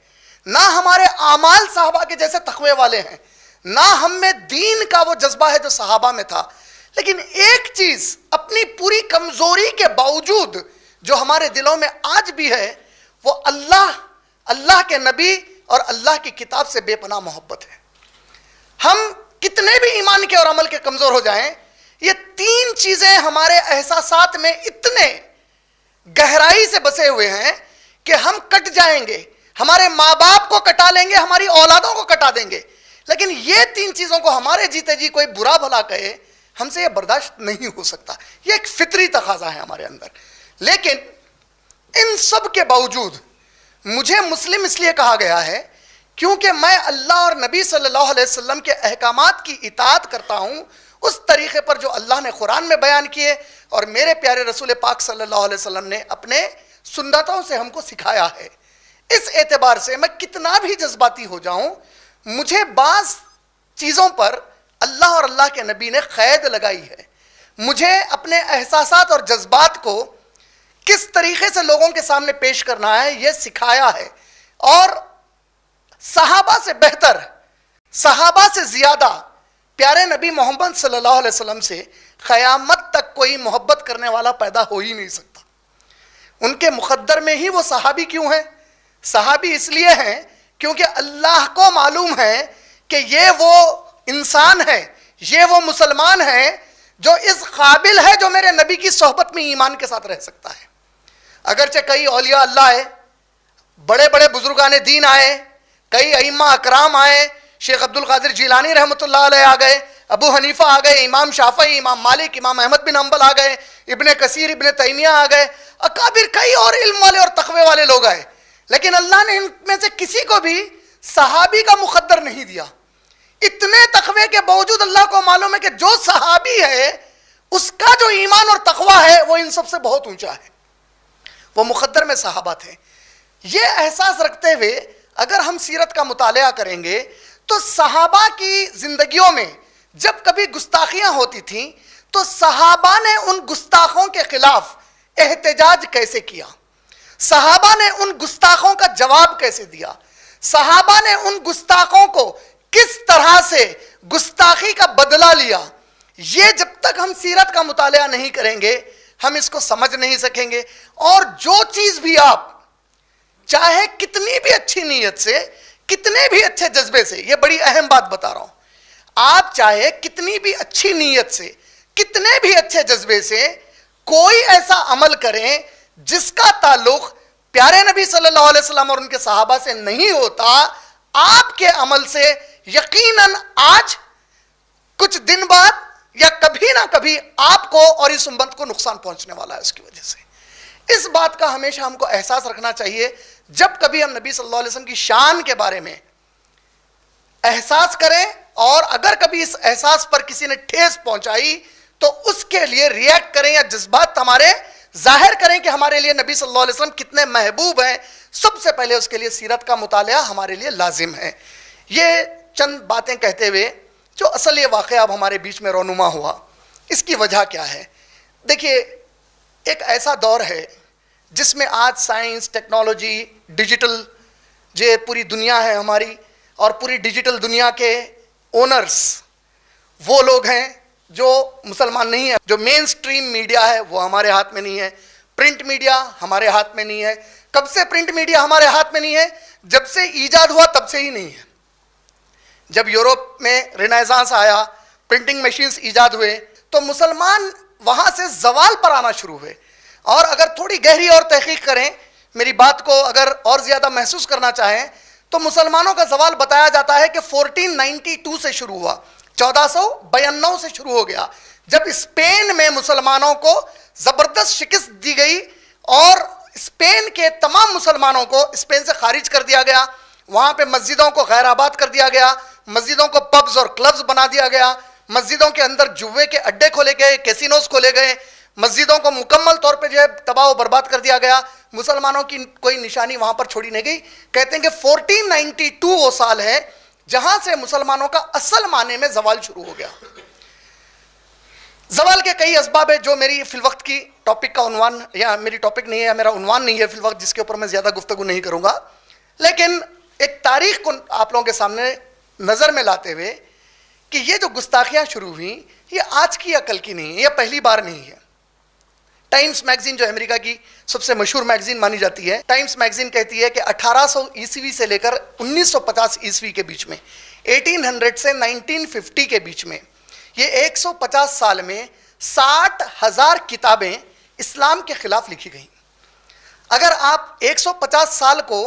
A: نہ ہمارے اعمال صحابہ کے جیسے تقوی والے ہیں، نہ ہم میں دین کا وہ جذبہ ہے جو صحابہ میں تھا، لیکن ایک چیز اپنی پوری کمزوری کے باوجود جو ہمارے دلوں میں آج بھی ہے، وہ اللہ کے نبی اور اللہ کی کتاب سے بے پناہ محبت ہے۔ ہم کتنے بھی ایمان کے اور عمل کے کمزور ہو جائیں، یہ تین چیزیں ہمارے احساسات میں اتنے گہرائی سے بسے ہوئے ہیں کہ ہم کٹ جائیں گے، ہمارے ماں باپ کو کٹا لیں گے، ہماری اولادوں کو کٹا دیں گے، لیکن یہ تین چیزوں کو ہمارے جیتے جی کوئی برا بھلا کہے ہم سے یہ برداشت نہیں ہو سکتا۔ یہ ایک فطری تقاضا ہے ہمارے اندر۔ لیکن ان سب کے باوجود مجھے مسلم اس لیے کہا گیا ہے کیونکہ میں اللہ اور نبی صلی اللہ علیہ وسلم کے احکامات کی اطاعت کرتا ہوں اس طریقے پر جو اللہ نے قرآن میں بیان کیے اور میرے پیارے رسول پاک صلی اللہ علیہ وسلم نے اپنے سنتوں سے ہم کو سکھایا ہے۔ اس اعتبار سے میں کتنا بھی جذباتی ہو جاؤں، مجھے بعض چیزوں پر اللہ اور اللہ کے نبی نے قید لگائی ہے۔ مجھے اپنے احساسات اور جذبات کو کس طریقے سے لوگوں کے سامنے پیش کرنا ہے یہ سکھایا ہے، اور صحابہ سے بہتر، صحابہ سے زیادہ پیارے نبی محمد صلی اللہ علیہ وسلم سے قیامت تک کوئی محبت کرنے والا پیدا ہو ہی نہیں سکتا۔ ان کے مقدر میں ہی وہ صحابی کیوں ہیں؟ صحابی اس لیے ہیں کیونکہ اللہ کو معلوم ہے کہ یہ وہ انسان ہے، یہ وہ مسلمان ہے جو اس قابل ہے جو میرے نبی کی صحبت میں ایمان کے ساتھ رہ سکتا ہے۔ اگرچہ کئی اولیاء اللہ آئے، بڑے بڑے بزرگان دین آئے، کئی ائمہ اکرام آئے، شیخ عبد القادر جیلانی رحمۃ اللہ علیہ آ گئے، ابو حنیفہ آ گئے، امام شافعی، امام مالک، امام احمد بن حنبل آ گئے، ابن کثیر، ابن تیمیہ آ گئے، اکابر کئی اور علم والے اور تقوی والے لوگ آئے، لیکن اللہ نے ان میں سے کسی کو بھی صحابی کا مقدر نہیں دیا۔ اتنے تقوی کے باوجود اللہ کو معلوم ہے کہ جو صحابی ہے اس کا جو ایمان اور تقوی ہے وہ ان سب سے بہت اونچا ہے، وہ مقدر میں صحابہ تھے۔ یہ احساس رکھتے ہوئے اگر ہم سیرت کا مطالعہ کریں گے تو صحابہ کی زندگیوں میں جب کبھی گستاخیاں ہوتی تھیں تو صحابہ نے ان گستاخوں کے خلاف احتجاج کیسے کیا، صحابہ نے ان گستاخوں کا جواب کیسے دیا، صحابہ نے ان گستاخوں کو کس طرح سے گستاخی کا بدلہ لیا، یہ جب تک ہم سیرت کا مطالعہ نہیں کریں گے ہم اس کو سمجھ نہیں سکیں گے۔ اور جو چیز بھی آپ چاہے کتنی بھی اچھی نیت سے، کتنے بھی اچھے جذبے سے، یہ بڑی اہم بات بتا رہا ہوں، آپ چاہے کتنی بھی اچھی نیت سے، کتنے بھی اچھے جذبے سے کوئی ایسا عمل کریں جس کا تعلق پیارے نبی صلی اللہ علیہ وسلم اور ان کے صحابہ سے نہیں ہوتا، آپ کے عمل سے یقیناً آج کچھ دن بعد یا کبھی نہ کبھی آپ کو اور اس امت کو نقصان پہنچنے والا ہے۔ اس کی وجہ سے اس بات کا ہمیشہ ہم کو احساس رکھنا چاہیے، جب کبھی ہم نبی صلی اللہ علیہ وسلم کی شان کے بارے میں احساس کریں اور اگر کبھی اس احساس پر کسی نے ٹھیس پہنچائی تو اس کے لیے ریئیکٹ کریں یا جذبات ہمارے ظاہر کریں کہ ہمارے لیے نبی صلی اللہ علیہ وسلم کتنے محبوب ہیں، سب سے پہلے اس کے لیے سیرت کا مطالعہ ہمارے لیے لازم ہے۔ یہ چند باتیں کہتے ہوئے جو اصل یہ واقعہ اب ہمارے بیچ میں رونما ہوا، اس کی وجہ کیا ہے؟ دیکھیے، ایک ایسا دور ہے جس میں آج سائنس، ٹیکنالوجی، ڈیجیٹل جو پوری دنیا ہے ہماری، اور پوری ڈیجیٹل دنیا کے اونرز وہ لوگ ہیں جو مسلمان نہیں ہیں۔ جو مین سٹریم میڈیا ہے وہ ہمارے ہاتھ میں نہیں ہے، پرنٹ میڈیا ہمارے ہاتھ میں نہیں ہے۔ کب سے پرنٹ میڈیا ہمارے ہاتھ میں نہیں ہے؟ جب سے ایجاد ہوا تب سے ہی نہیں ہے۔ جب یورپ میں رینیسانس آیا، پرنٹنگ مشینز ایجاد ہوئے تو مسلمان وہاں سے زوال پر آنا شروع ہوئے۔ اور اگر تھوڑی گہری اور تحقیق کریں، میری بات کو اگر اور زیادہ محسوس کرنا چاہیں تو مسلمانوں کا زوال بتایا جاتا ہے کہ 1492 سے شروع ہوا، 1492 سے شروع ہو گیا، جب اسپین میں مسلمانوں کو زبردست شکست دی گئی اور اسپین کے تمام مسلمانوں کو اسپین سے خارج کر دیا گیا۔ وہاں پہ مسجدوں کو غیر آباد کر دیا گیا، مسجدوں کو پبز اور کلبز بنا دیا گیا، مسجدوں کے اندر جوے کے اڈے کھولے گئے، کیسینوز کھولے گئے، مسجدوں کو مکمل طور پہ جو ہے تباہ و برباد کر دیا گیا۔ مسلمانوں کی کوئی نشانی وہاں پر چھوڑی نہیں گئی۔ کہتے ہیں کہ 1492 وہ سال ہے جہاں سے مسلمانوں کا اصل معنی میں زوال شروع ہو گیا۔ زوال کے کئی اسباب ہیں جو میری فی الوقت کی ٹاپک کا عنوان، یا میری ٹاپک نہیں ہے یا میرا عنوان نہیں ہے فی الوقت، جس کے اوپر میں زیادہ گفتگو نہیں کروں گا، لیکن ایک تاریخ کو آپ لوگوں کے سامنے نظر میں لاتے ہوئے کہ یہ جو گستاخیاں شروع ہوئیں یہ آج کی عقل کی نہیں ہے، یہ پہلی بار نہیں ہے۔ ٹائمز میگزین جو امریکہ کی سب سے مشہور میگزین مانی جاتی ہے، ٹائمز میگزین کہتی ہے کہ 1800 عیسوی سے لے کر 1950 عیسوی کے بیچ میں، 1800 سے 1950 کے بیچ میں، یہ 150 سال میں 60,000 کتابیں اسلام کے خلاف لکھی گئیں۔ اگر آپ 150 سال کو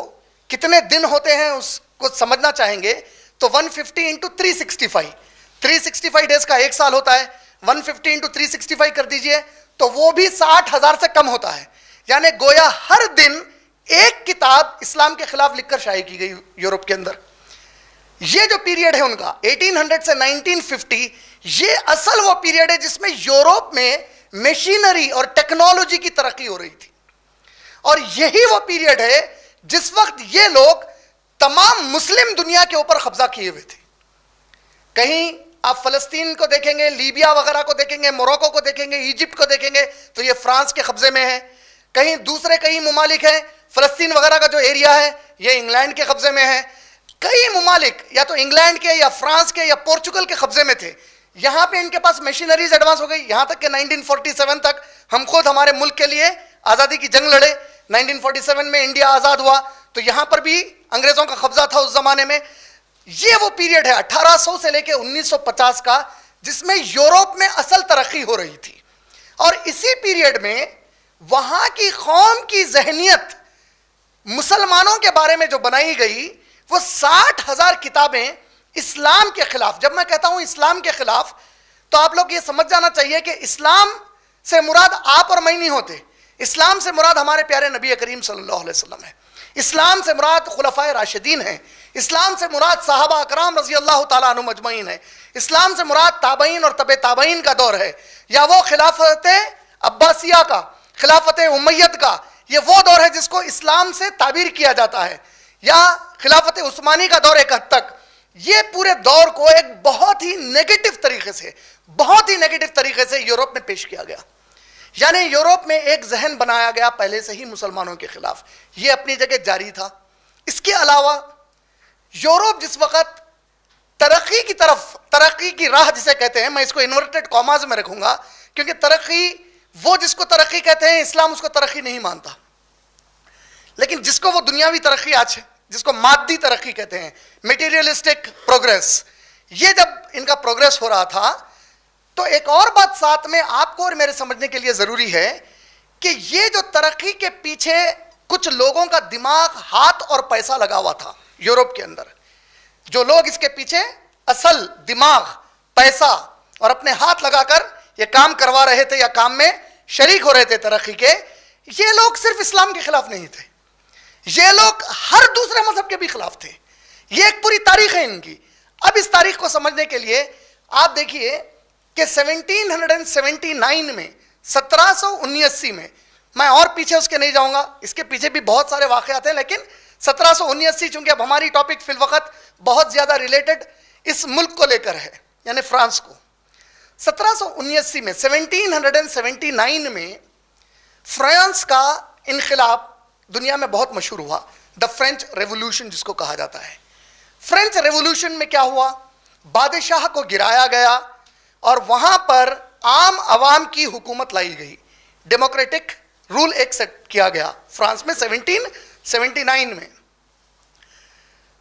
A: کتنے دن ہوتے ہیں اس کو سمجھنا چاہیں گے تو 150 انٹو 365 ڈیز کا ایک سال ہوتا ہے، 150 انٹو 365 کر دیجئے تو وہ بھی 60,000 سے کم ہوتا ہے۔ یعنی گویا ہر دن ایک کتاب اسلام کے خلاف لکھ کر شائع کی گئی یورپ کے اندر. یہ جو پیریڈ ہے ان کا 1800 سے 1950, یہ اصل وہ پیریڈ ہے جس میں یورپ میں مشینری اور ٹیکنالوجی کی ترقی ہو رہی تھی. اور یہی وہ پیریڈ ہے جس وقت یہ لوگ تمام مسلم دنیا کے اوپر قبضہ کیے ہوئے تھے. کہیں آپ فلسطین کو دیکھیں گے, لیبیا وغیرہ کو دیکھیں گے, موروکو کو دیکھیں گے, ایجپٹ کو دیکھیں گے تو یہ فرانس کے قبضے میں ہے. کہیں دوسرے کئی ممالک ہیں, فلسطین وغیرہ کا جو ایریا ہے یہ انگلینڈ کے قبضے میں ہے. کئی ممالک یا تو انگلینڈ کے یا فرانس کے یا پورچگل کے قبضے میں تھے. یہاں پہ ان کے پاس مشینریز ایڈوانس ہو گئی, یہاں تک کہ 1947 تک ہم خود ہمارے ملک کے لیے آزادی کی جنگ لڑے. 1947 میں انڈیا آزاد ہوا تو یہاں پر بھی انگریزوں کا قبضہ تھا اس زمانے میں. یہ وہ پیریڈ ہے 1800 سے لے کے 1950 کا جس میں یورپ میں اصل ترقی ہو رہی تھی. اور اسی پیریڈ میں وہاں کی قوم کی ذہنیت مسلمانوں کے بارے میں جو بنائی گئی وہ 60,000 کتابیں اسلام کے خلاف. جب میں کہتا ہوں اسلام کے خلاف تو آپ لوگ یہ سمجھ جانا چاہیے کہ اسلام سے مراد آپ اور میں نہیں ہوتے. اسلام سے مراد ہمارے پیارے نبی کریم صلی اللہ علیہ وسلم ہے. اسلام سے مراد خلفائے راشدین ہیں. اسلام سے مراد صحابہ اکرام رضی اللہ تعالیٰ عنہم اجمعین ہے. اسلام سے مراد تابعین اور تبع تابعین کا دور ہے, یا وہ خلافت عباسیہ کا, خلافت امیت کا, یہ وہ دور ہے جس کو اسلام سے تعبیر کیا جاتا ہے, یا خلافت عثمانی کا دور ایک حد تک. یہ پورے دور کو ایک بہت ہی نیگیٹو طریقے سے یورپ میں پیش کیا گیا. یعنی یورپ میں ایک ذہن بنایا گیا پہلے سے ہی مسلمانوں کے خلاف. یہ اپنی جگہ جاری تھا. اس کے علاوہ یورپ جس وقت ترقی کی طرف, ترقی کی راہ جسے کہتے ہیں, میں اس کو انورٹڈ کاماز میں رکھوں گا کیونکہ ترقی, وہ جس کو ترقی کہتے ہیں اسلام اس کو ترقی نہیں مانتا, لیکن جس کو وہ دنیاوی ترقی آج ہے, جس کو مادی ترقی کہتے ہیں, میٹیریلسٹک پروگریس, یہ جب ان کا پروگریس ہو رہا تھا تو ایک اور بات ساتھ میں آپ کو اور میرے سمجھنے کے لیے ضروری ہے کہ یہ جو ترقی کے پیچھے کچھ لوگوں کا دماغ, ہاتھ اور پیسہ لگا ہوا تھا یورپ کے اندر. جو لوگ اس کے پیچھے اصل دماغ, پیسہ اور اپنے ہاتھ لگا کر یہ کام کروا رہے تھے یا کام میں شریک ہو رہے تھے ترقی کے, یہ لوگ صرف اسلام کے خلاف نہیں تھے, یہ لوگ ہر دوسرے مذہب کے بھی خلاف تھے. یہ ایک پوری تاریخ ہے ان کی. اب اس تاریخ کو سمجھنے کے لیے آپ دیکھیے کہ 1779 میں, 1779 میں, میں اور پیچھے اس کے نہیں جاؤں گا, اس کے پیچھے بھی بہت سارے واقعات ہیں, لیکن 1779 چونکہ اب ہماری ٹاپک فی الوقت بہت زیادہ ریلیٹڈ اس ملک کو لے کر ہے, یعنی فرانس کو. 1779 میں 1779 میں فرانس کا انقلاب دنیا میں بہت مشہور ہوا, دا فرینچ ریولوشن جس کو کہا جاتا ہے. فرینچ ریولوشن میں کیا ہوا, بادشاہ کو گرایا گیا اور وہاں پر عام عوام کی حکومت لائی گئی, ڈیموکریٹک رول ایک سیٹ کیا گیا فرانس میں 1779 میں.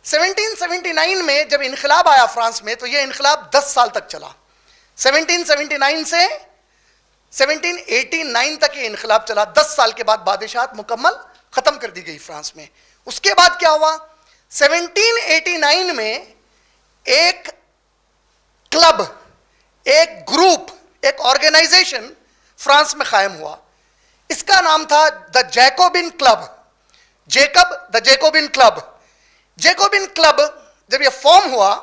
A: 1779 میں جب انقلاب آیا فرانس میں تو یہ انقلاب 10 سال تک چلا. 1779 سے 1789 تک یہ انقلاب چلا. 10 سال کے بعد بادشاہت مکمل ختم کر دی گئی فرانس میں. اس کے بعد کیا ہوا, 1789 میں ایک کلب, ایک گروپ, ایک آرگنائزیشن فرانس میں قائم ہوا. اس کا نام تھا دا جیکوبن کلب. دا جیکوبن کلب. جیکوبن کلب جب یہ فارم ہوا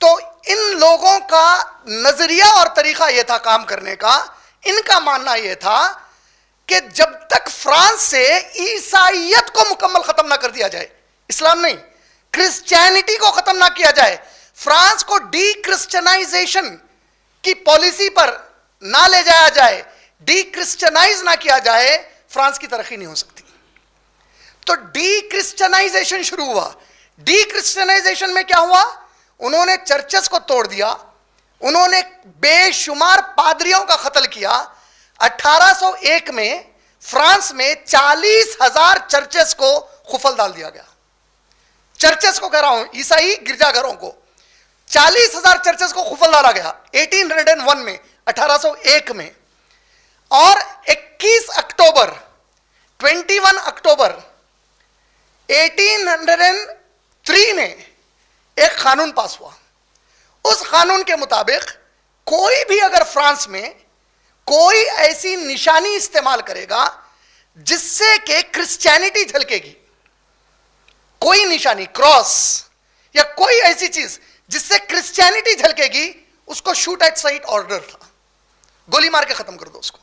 A: تو ان لوگوں کا نظریہ اور طریقہ یہ تھا کام کرنے کا, ان کا ماننا یہ تھا کہ جب تک فرانس سے عیسائیت کو مکمل ختم نہ کر دیا جائے, اسلام نہیں, کرسچینٹی کو ختم نہ کیا جائے, فرانس کو ڈی کرسچنائزیشن کی پالیسی پر نہ لے جایا جائے, ڈی کرسچنائز نہ کیا جائے, فرانس کی ترقی نہیں ہو سکتی. تو ڈی کرسچنائزیشن شروع ہوا. ڈی کرسچنائزیشن میں کیا ہوا, انہوں نے چرچز کو توڑ دیا, انہوں نے بے شمار پادریوں کا قتل کیا. 1801 میں فرانس میں 40,000 چرچز کو خفل ڈال دیا گیا. چرچز کو کہہ رہا ہوں, عیسائی گرجا گھروں کو 40,000 چرچز کو خفل ڈالا گیا 1801 میں, 1801 میں. اور 21 اکتوبر 1803 میں ایک قانون پاس ہوا. اس قانون کے مطابق کوئی بھی اگر فرانس میں کوئی ایسی نشانی استعمال کرے گا جس سے کہ کرسچینٹی جھلکے گی. کوئی نشانی، کراس یا کوئی ایسی چیز جس سے کرسچینٹی جھلکے گی، اس کو شوٹ ایٹ سائٹ آرڈر تھا، گولی مار کے ختم کر دو اس کو.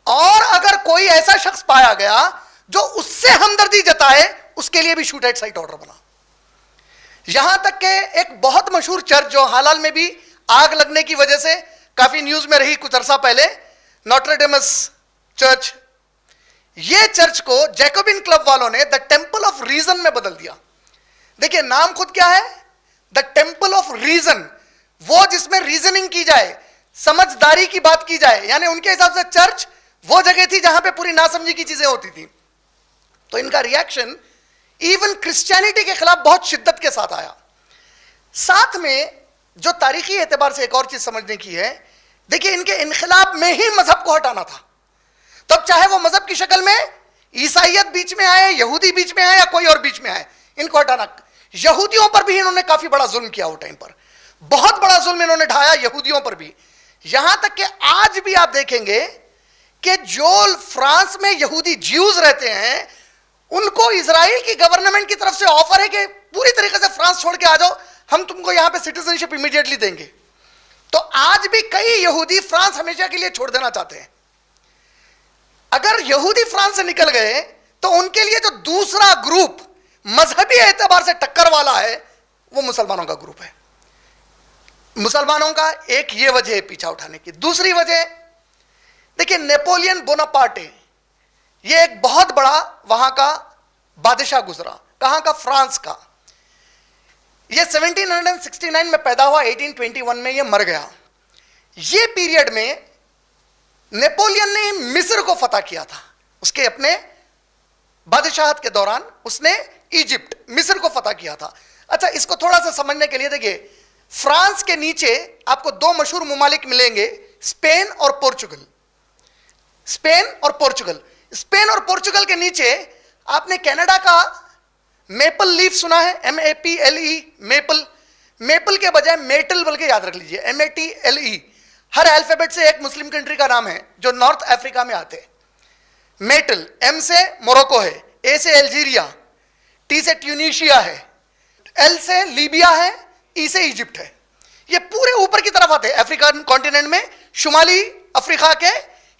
A: اور اگر کوئی ایسا شخص پایا گیا جو اس سے ہمدردی جتائے، اس کے لیے بھی شوٹ ایٹ سائٹ آرڈر بنا. یہاں تک کہ ایک بہت مشہور چرچ جو حال میں بھی آگ لگنے کی وجہ سے کافی نیوز میں رہی کچھ عرصہ پہلے، نوٹر ڈیمس چرچ، یہ چرچ کو جیکوبین کلب والوں نے دا ٹیمپل آف ریزن میں بدل دیا. دیکھیے نام خود کیا ہے، دا ٹیمپل آف ریزن، وہ جس میں ریزننگ کی جائے، سمجھداری کی بات کی جائے. یعنی ان کے حساب سے چرچ وہ جگہ تھی جہاں پہ پوری ناسمجھی کی چیزیں ہوتی تھی. تو ان کا ریاکشن ایون کرسچینٹی کے خلاف بہت شدت کے ساتھ آیا. ساتھ میں جو تاریخی اعتبار سے ایک اور چیز سمجھنے کی ہے، دیکھیے ان کے انقلاب میں ہی مذہب کو ہٹانا تھا. تب چاہے وہ مذہب کی شکل میں عیسائیت بیچ میں آئے، یہودی بیچ میں آئے یا کوئی اور بیچ میں آئے، ان کو ہٹانا. یہودیوں پر بھی انہوں نے کافی بڑا ظلم کیا وہ ٹائم پر، بہت بڑا ظلم انہوں نے ڈھایا یہودیوں پر بھی. یہاں تک کہ آج بھی آپ دیکھیں گے کہ جو فرانس میں یہودی جیوز رہتے ہیں، ان کو اسرائیل کی گورنمنٹ کی طرف سے آفر ہے کہ پوری طریقے سے فرانس چھوڑ کے آ جاؤ، ہم تم کو یہاں پہ سٹیزنشپ امیڈیٹلی دیں گے. تو آج بھی کئی یہودی فرانس ہمیشہ کے لیے چھوڑ دینا چاہتے ہیں. اگر یہودی فرانس سے نکل گئے تو ان کے لیے جو دوسرا گروپ مذہبی اعتبار سے ٹکر والا ہے، وہ مسلمانوں کا گروپ ہے. مسلمانوں کا ایک یہ وجہ ہے پیچھا اٹھانے کی. دوسری وجہ دیکھیں، نیپولین بوناپارٹے، یہ ایک بہت بڑا وہاں کا بادشاہ گزرا. کہاں کا؟ فرانس کا. یہ 1769 میں پیدا ہوا، 1821 میں یہ مر گیا. یہ پیریڈ میں نیپولین نے مصر کو فتح کیا تھا. اس کے اپنے بادشاہت کے دوران اس نے ایجپٹ، مصر کو فتح کیا تھا. اچھا، اس کو تھوڑا سا سمجھنے کے لیے دیکھیے، فرانس کے نیچے آپ کو دو مشہور ممالک ملیں گے، اسپین اور پورچگل. اسپین اور پورچگل. اسپین اور پورچگل کے نیچے آپ نے کینیڈا کا میپل لیف سنا ہے، MAPLE، میپل. میپل کے بجائے میٹل بلکہ یاد رکھ لیجئے، MATLE. ہر الفابیٹ سے ایک مسلم کنٹری کا نام ہے جو نارتھ افریقہ میں آتے. میٹل، M سے موروکو ہے، A سے الجیریا، T سے ٹیونیشیا ہے، L سے لیبیا ہے، E سے ایجپٹ ہے. یہ پورے اوپر کی طرف آتے ہیں افریقن کانٹیننٹ میں. شمالی افریقہ کے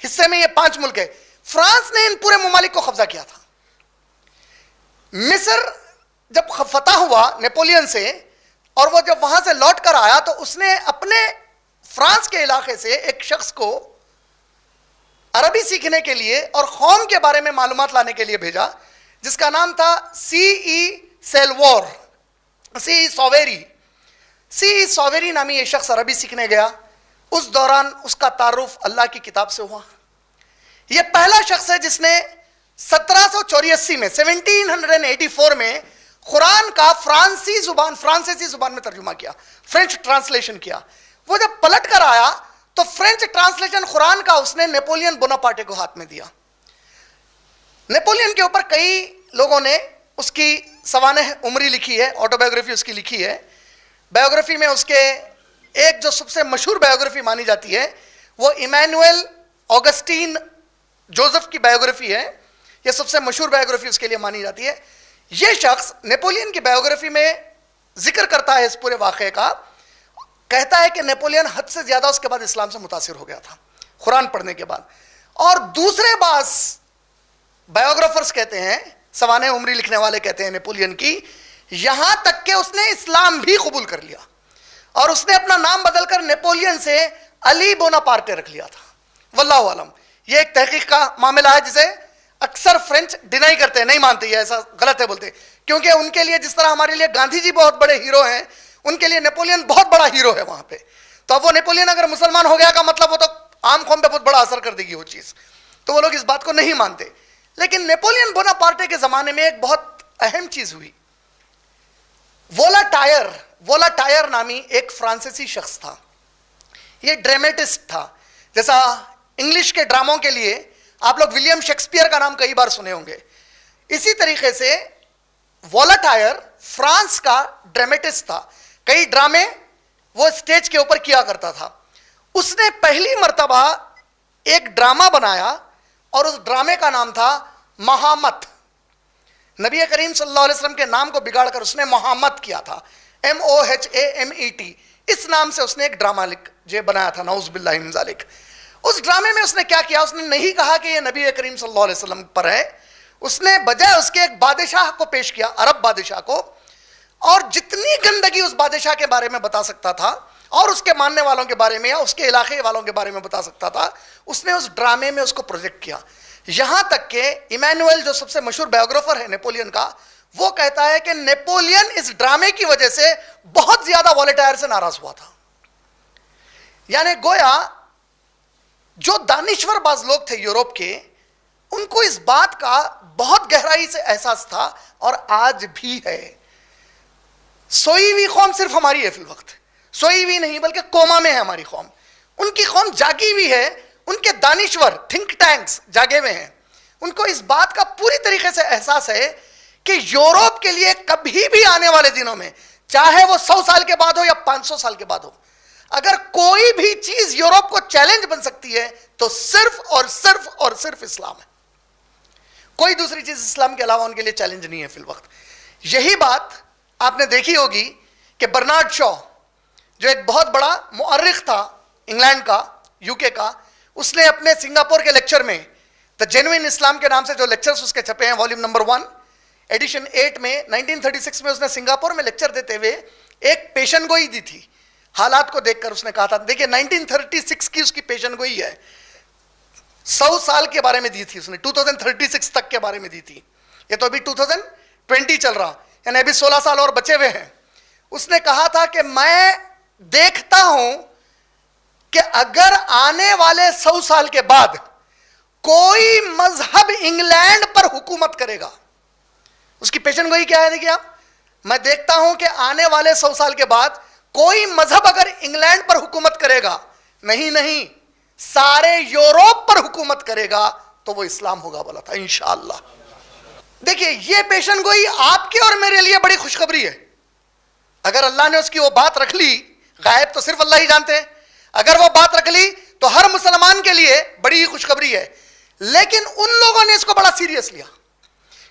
A: حصے میں یہ 5 ملک ہے. فرانس نے ان پورے ممالک کو قبضہ کیا تھا. مصر جب فتح ہوا نیپولین سے، اور وہ جب وہاں سے لوٹ کر آیا تو اس نے اپنے فرانس کے علاقے سے ایک شخص کو عربی سیکھنے کے لیے اور قوم کے بارے میں معلومات لانے کے لیے بھیجا، جس کا نام تھا C.E. سیلوور، C.E. ساویری. C.E. ساویری نامی یہ شخص عربی سیکھنے گیا. اس دوران اس کا تعارف اللہ کی کتاب سے ہوا. یہ پہلا شخص ہے جس نے 1784 میں 1784 میں قرآن کا فرانسیسی زبان میں ترجمہ کیا، فرینچ ٹرانسلیشن کیا. وہ جب پلٹ کر آیا تو فرینچ ٹرانسلیشن قرآن کا اس نے نیپولین بوناپارٹے کو ہاتھ میں دیا. نیپولین کے اوپر کئی لوگوں نے اس کی سوانح عمری لکھی ہے، آٹو بایوگرافی اس کی لکھی ہے. بایوگرافی میں اس کے ایک جو سب سے مشہور بایوگرافی مانی جاتی ہے وہ ایمینوئل آگسٹین جوزف کی بایوگرافی ہے. یہ سب سے مشہور بایوگرافی اس کے لیے مانی جاتی ہے. یہ شخص نیپولین کی بایوگرافی میں ذکر کرتا ہے اس پورے واقعے کا. کہتا ہے کہ نیپولین حد سے زیادہ اس کے بعد اسلام سے متاثر ہو گیا تھا قرآن پڑھنے کے بعد. اور دوسرے بعض بایوگرافرز کہتے ہیں، سوانح عمری لکھنے والے کہتے ہیں نیپولین کی، یہاں تک کہ اس نے اسلام بھی قبول کر لیا اور اس نے اپنا نام بدل کر نیپولین سے علی بوناپارٹے رکھ لیا تھا. واللہ عالم. یہ ایک تحقیق کا معاملہ ہے جسے اکثر فرینچ ڈینائی کرتے ہیں، نہیں مانتے، یہ ایسا غلط ہے بولتے، کیونکہ ان کے لیے جس طرح ہمارے لیے گاندھی جی بہت بڑے ہیرو ہیں، ان کے لیے نیپولین بہت بڑا ہیرو ہے وہاں پہ. تو اب وہ نیپولین اگر مسلمان ہو گیا کا مطلب وہ تو عام قوم پہ بہت بڑا اثر کر دے گی وہ چیز، تو وہ لوگ اس بات کو نہیں مانتے. لیکن نیپولین بوناپارٹے کے زمانے میں ایک بہت اہم چیز ہوئی. وولاٹائر نامی ایک فرانسیسی شخص تھا. یہ ڈرامیٹسٹ تھا. جیسا انگلش کے ڈراموں کے لیے آپ لوگ ولیم شیکسپیئر کا نام کئی بار سنے ہوں گے، اسی طریقے سے وولاٹائر فرانس کا ڈرامیٹسٹ تھا. کئی ڈرامے وہ اسٹیج کے اوپر کیا کرتا تھا. اس نے پہلی مرتبہ ایک ڈرامہ بنایا اور اس ڈرامے کا نام تھا محمد، نبی کریم صلی اللہ علیہ وسلم کے نام کو بگاڑ کر اس نے محمد کیا تھا، MOHAMET، اس نام سے اس نے ایک ڈرامہ بنایا تھا، نعوذ باللہ من ذالک۔ اس ڈرامے میں اس نے کیا کیا؟ اس نے نہیں کہا کہ یہ نبی کریم صلی اللہ علیہ وسلم پر ہے، اس نے بجائے اس کے ایک بادشاہ کو پیش کیا، عرب بادشاہ کو، اور جتنی گندگی اس بادشاہ کے بارے میں بتا سکتا تھا اور اس کے ماننے والوں کے بارے میں یا اس کے علاقے والوں کے بارے میں بتا سکتا تھا، اس نے اس ڈرامے میں اس کو پروجیکٹ کیا۔ یہاں تک کہ ایمینوئل جو سب سے مشہور بایوگرافر ہے نیپولین کا، وہ کہتا ہے کہ نیپولین اس ڈرامے کی وجہ سے بہت زیادہ والیٹائر سے ناراض ہوا تھا۔ یعنی گویا جو دانشور باز لوگ تھے یورپ کے، ان کو اس بات کا بہت گہرائی سے احساس تھا، اور آج بھی ہے۔ سوئی ہوئی قوم صرف ہماری ہے فی الوقت، سوئی ہوئی نہیں بلکہ کوما میں ہے ہماری قوم، ان کی قوم جاگی ہوئی ہے، ان کے دانشور تھنک ٹینکس جاگے ہوئے ہیں، ان کو اس بات کا پوری طریقے سے احساس ہے کہ یورپ کے لیے کبھی بھی آنے والے دنوں میں، چاہے وہ 100 سال کے بعد ہو یا 500 سال کے بعد ہو، اگر کوئی بھی چیز یورپ کو چیلنج بن سکتی ہے تو صرف اور صرف اور صرف اسلام ہے۔ کوئی دوسری چیز اسلام کے علاوہ ان کے لیے چیلنج نہیں ہے فی الوقت۔ یہی بات آپ نے دیکھی ہوگی کہ برنارڈ شاء جو ایک بہت بڑا مؤرخ تھا انگلینڈ کا، UK کا، اس نے اپنے سنگاپور کے لیکچر میں دا جینوئن اسلام کے نام سے جو لیکچرز اس کے چھپے ہیں، والیوم نمبر 1 ایڈیشن 8 میں 1936 میں اس نے سنگاپور میں لیکچر دیتے ہوئے ایک پیشن گوئی دی تھی۔ حالات کو دیکھ کر اس نے کہا تھا، دیکھیں 1936 کی اس کی پیشن گوئی ہے، 100 سال کے بارے میں دی تھی اس نے، 2036 تک کے بارے میں دی تھی، یہ تو ابھی 2020 چل رہا، یعنی ابھی 16 سال اور بچے ہوئے ہیں۔ اس نے کہا تھا کہ میں دیکھتا ہوں کہ اگر آنے والے 100 سال کے بعد کوئی مذہب انگلینڈ پر حکومت کرے گا، اس کی پیشن گوئی کیا ہے دیکھیے آپ، میں دیکھتا ہوں کہ آنے والے 100 سال کے بعد کوئی مذہب اگر انگلینڈ پر حکومت کرے گا، نہیں سارے یورپ پر حکومت کرے گا تو وہ اسلام ہوگا، بولا تھا انشاءاللہ۔ دیکھیے یہ پیشن گوئی آپ کے اور میرے لیے بڑی خوشخبری ہے۔ اگر اللہ نے اس کی وہ بات رکھ لی، غائب تو صرف اللہ ہی جانتے ہیں، اگر وہ بات رکھ لی تو ہر مسلمان کے لیے بڑی ہی خوشخبری ہے۔ لیکن ان لوگوں نے اس کو بڑا سیریس لیا،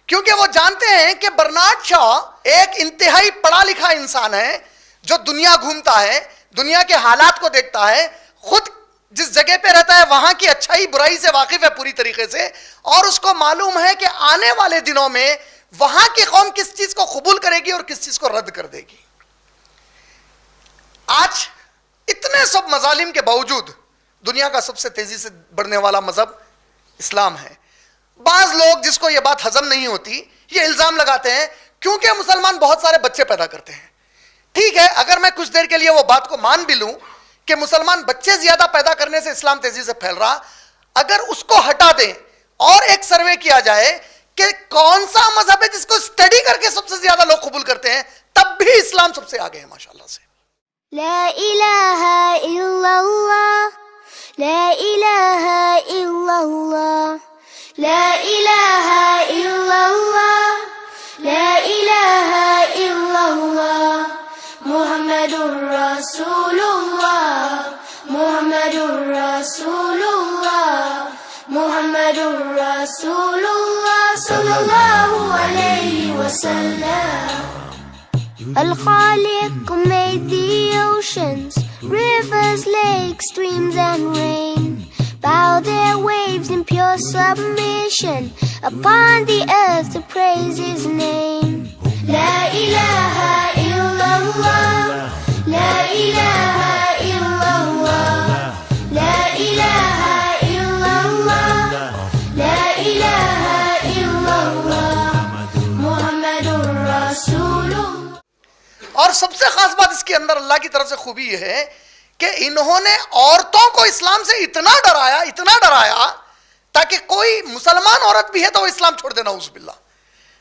A: کیونکہ وہ جانتے ہیں کہ برنارڈ شاء ایک انتہائی پڑھا لکھا انسان ہے جو دنیا گھومتا ہے، دنیا کے حالات کو دیکھتا ہے، خود جس جگہ پہ رہتا ہے وہاں کی اچھائی برائی سے واقف ہے پوری طریقے سے، اور اس کو معلوم ہے کہ آنے والے دنوں میں وہاں کی قوم کس چیز کو قبول کرے گی اور کس چیز کو رد کر دے گی۔ آج اتنے سب مظالم کے باوجود دنیا کا سب سے تیزی سے بڑھنے والا مذہب اسلام ہے۔ بعض لوگ جس کو یہ بات ہضم نہیں ہوتی یہ الزام لگاتے ہیں کیونکہ مسلمان بہت سارے بچے پیدا کرتے ہیں۔ ٹھیک ہے، اگر میں کچھ دیر کے لیے وہ بات کو مان بھی لوں کہ مسلمان بچے زیادہ پیدا کرنے سے اسلام تیزی سے پھیل رہا، اگر اس کو ہٹا دیں اور ایک سروے کیا جائے کہ کون سا مذہب ہے جس کو اسٹڈی کر کے سب سے زیادہ لوگ قبول کرتے ہیں، تب بھی اسلام سب سے آگے ہے ماشاءاللہ سے۔
D: لا الہ الا اللہ، لا الہ الا اللہ، لا الہ الا اللہ، لا الہ الا اللہ، محمد الرسول اللہ، محمد الرسول اللہ، محمد الرسول اللہ صلی اللہ علیہ وسلم۔ Al-Khaliq made the oceans, rivers, lakes, streams and rain, bow their waves in pure submission upon the earth to praise His name. La ilaha illallah, la ilaha illallah, la ilaha illallah, la ilaha illallah, Muhammadur Rasulullah۔
A: اور سب سے خاص بات اس کے اندر اللہ کی طرف سے خوبی یہ ہے کہ انہوں نے عورتوں کو اسلام سے اتنا ڈرایا تاکہ کوئی مسلمان عورت بھی ہے تو وہ اسلام چھوڑ دے، نعوذ باللہ۔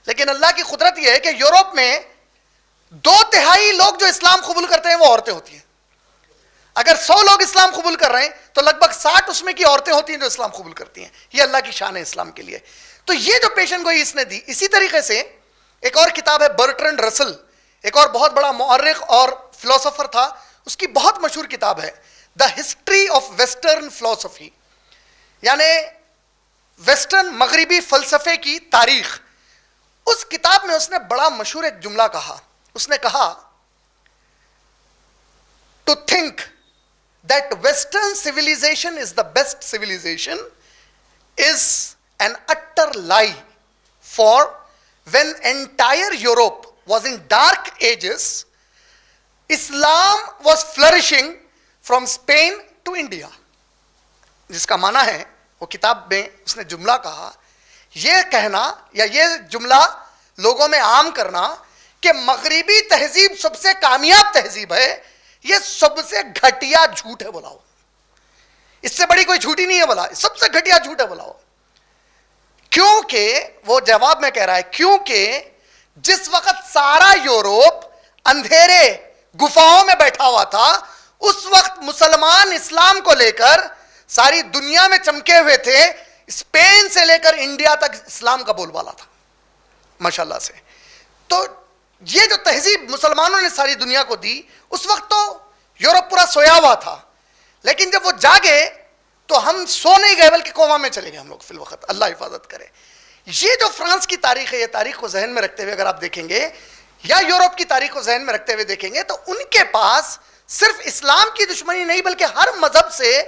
A: لیکن اللہ کی قدرت یہ ہے کہ یورپ میں 2/3 لوگ جو اسلام قبول کرتے ہیں وہ عورتیں ہوتی ہیں۔ اگر 100 لوگ اسلام قبول کر رہے ہیں تو لگ بھگ 60 اس میں کی عورتیں ہوتی ہیں جو اسلام قبول کرتی ہیں۔ یہ اللہ کی شان ہے اسلام کے لیے۔ تو یہ جو پیشن گوئی اس نے دی، اسی طریقے سے ایک اور کتاب ہے برٹرنڈ رسل، ایک اور بہت بڑا مؤرخ اور فلسفر تھا، اس کی بہت مشہور کتاب ہے دا ہسٹری آف ویسٹرن فلسفی، یعنی ویسٹرن مغربی فلسفے کی تاریخ، اس کتاب میں اس نے بڑا مشہور ایک جملہ کہا. اس نے کہا to think that western civilization is the best civilization is an utter lie, for when entire Europe was in dark ages, Islam was flourishing from Spain to India. جس کا معنی ہے، وہ کتاب میں اس نے جملہ کہا، یہ کہنا یا یہ جملہ لوگوں میں عام کرنا کہ مغربی تہذیب سب سے کامیاب تہذیب ہے، یہ سب سے گھٹیا جھوٹ ہے. بولاؤ، اس سے بڑی کوئی جھوٹی نہیں ہے، بولا سب سے گھٹیا جھوٹ ہے. بولاؤ، کیونکہ وہ جواب میں کہہ رہا ہے کیونکہ جس وقت سارا یورپ اندھیرے گفاؤں میں بیٹھا ہوا تھا، اس وقت مسلمان اسلام کو لے کر ساری دنیا میں چمکے ہوئے تھے. اسپین سے لے کر انڈیا تک اسلام کا بول بالا تھا ماشاءاللہ سے. تو یہ جو تہذیب مسلمانوں نے ساری دنیا کو دی، اس وقت تو یورپ پورا سویا ہوا تھا، لیکن جب وہ جاگے تو ہم سو نہیں گئے بلکہ کوما میں چلے گئے ہم لوگ فی الوقت. اللہ حفاظت کرے. یہ جو فرانس کی تاریخ ہے، یہ تاریخ کو ذہن میں رکھتے ہوئے اگر آپ دیکھیں گے یا یورپ کی تاریخ کو ذہن میں رکھتے ہوئے دیکھیں گے، تو ان کے پاس صرف اسلام کی دشمنی نہیں بلکہ ہر مذہب سے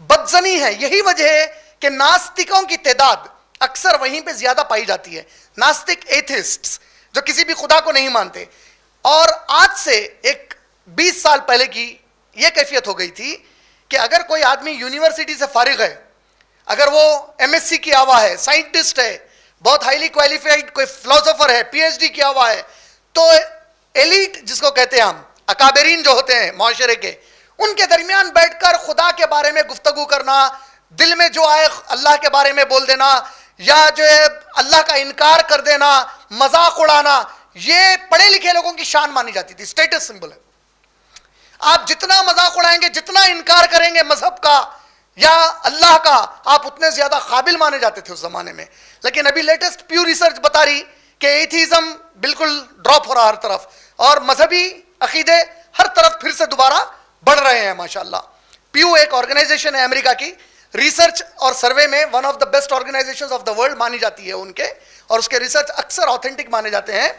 A: بدزنی ہے. یہی وجہ ہے کہ ناستکوں کی تعداد اکثر وہیں پہ زیادہ پائی جاتی ہے. ناستک ایتھسٹس جو کسی بھی خدا کو نہیں مانتے. اور آج سے ایک 20 سال پہلے کی یہ کیفیت ہو گئی تھی کہ اگر کوئی آدمی یونیورسٹی سے فارغ ہے، اگر وہ MSc کیا ہوا ہے، سائنٹسٹ ہے، بہت ہائیلی کوالیفائڈ کوئی فلاسفر ہے، PhD کیا ہوا ہے، تو ایلیٹ جس کو کہتے ہیں ہم، اکابرین جو ہوتے ہیں معاشرے کے، ان کے درمیان بیٹھ کر خدا کے بارے میں گفتگو کرنا، دل میں جو آئے اللہ کے بارے میں بول دینا، یا جو ہے اللہ کا انکار کر دینا، مذاق اڑانا، یہ پڑھے لکھے لوگوں کی شان مانی جاتی تھی. اسٹیٹس سمبل ہے. آپ جتنا مذاق اڑائیں گے، جتنا انکار کریں گے مذہب کا یا اللہ کا، آپ اتنے زیادہ قابل مانے جاتے تھے اس زمانے میں. لیکن ابھی لیٹسٹ پیو ریسرچ بتا رہی کہ ایتھیزم بالکل ڈراپ ہو رہا ہر طرف، اور مذہبی عقیدے ہر طرف پھر سے دوبارہ بڑھ رہے ہیں ماشاءاللہ. پیو ایک آرگنائزیشن ہے امریکہ کی، ریسرچ اور سروے میں one of the best organisations of the world مانی جاتی ہے ان کے، اور اس کے ریسرچ اکثر آتھینٹک مانے جاتے ہیں.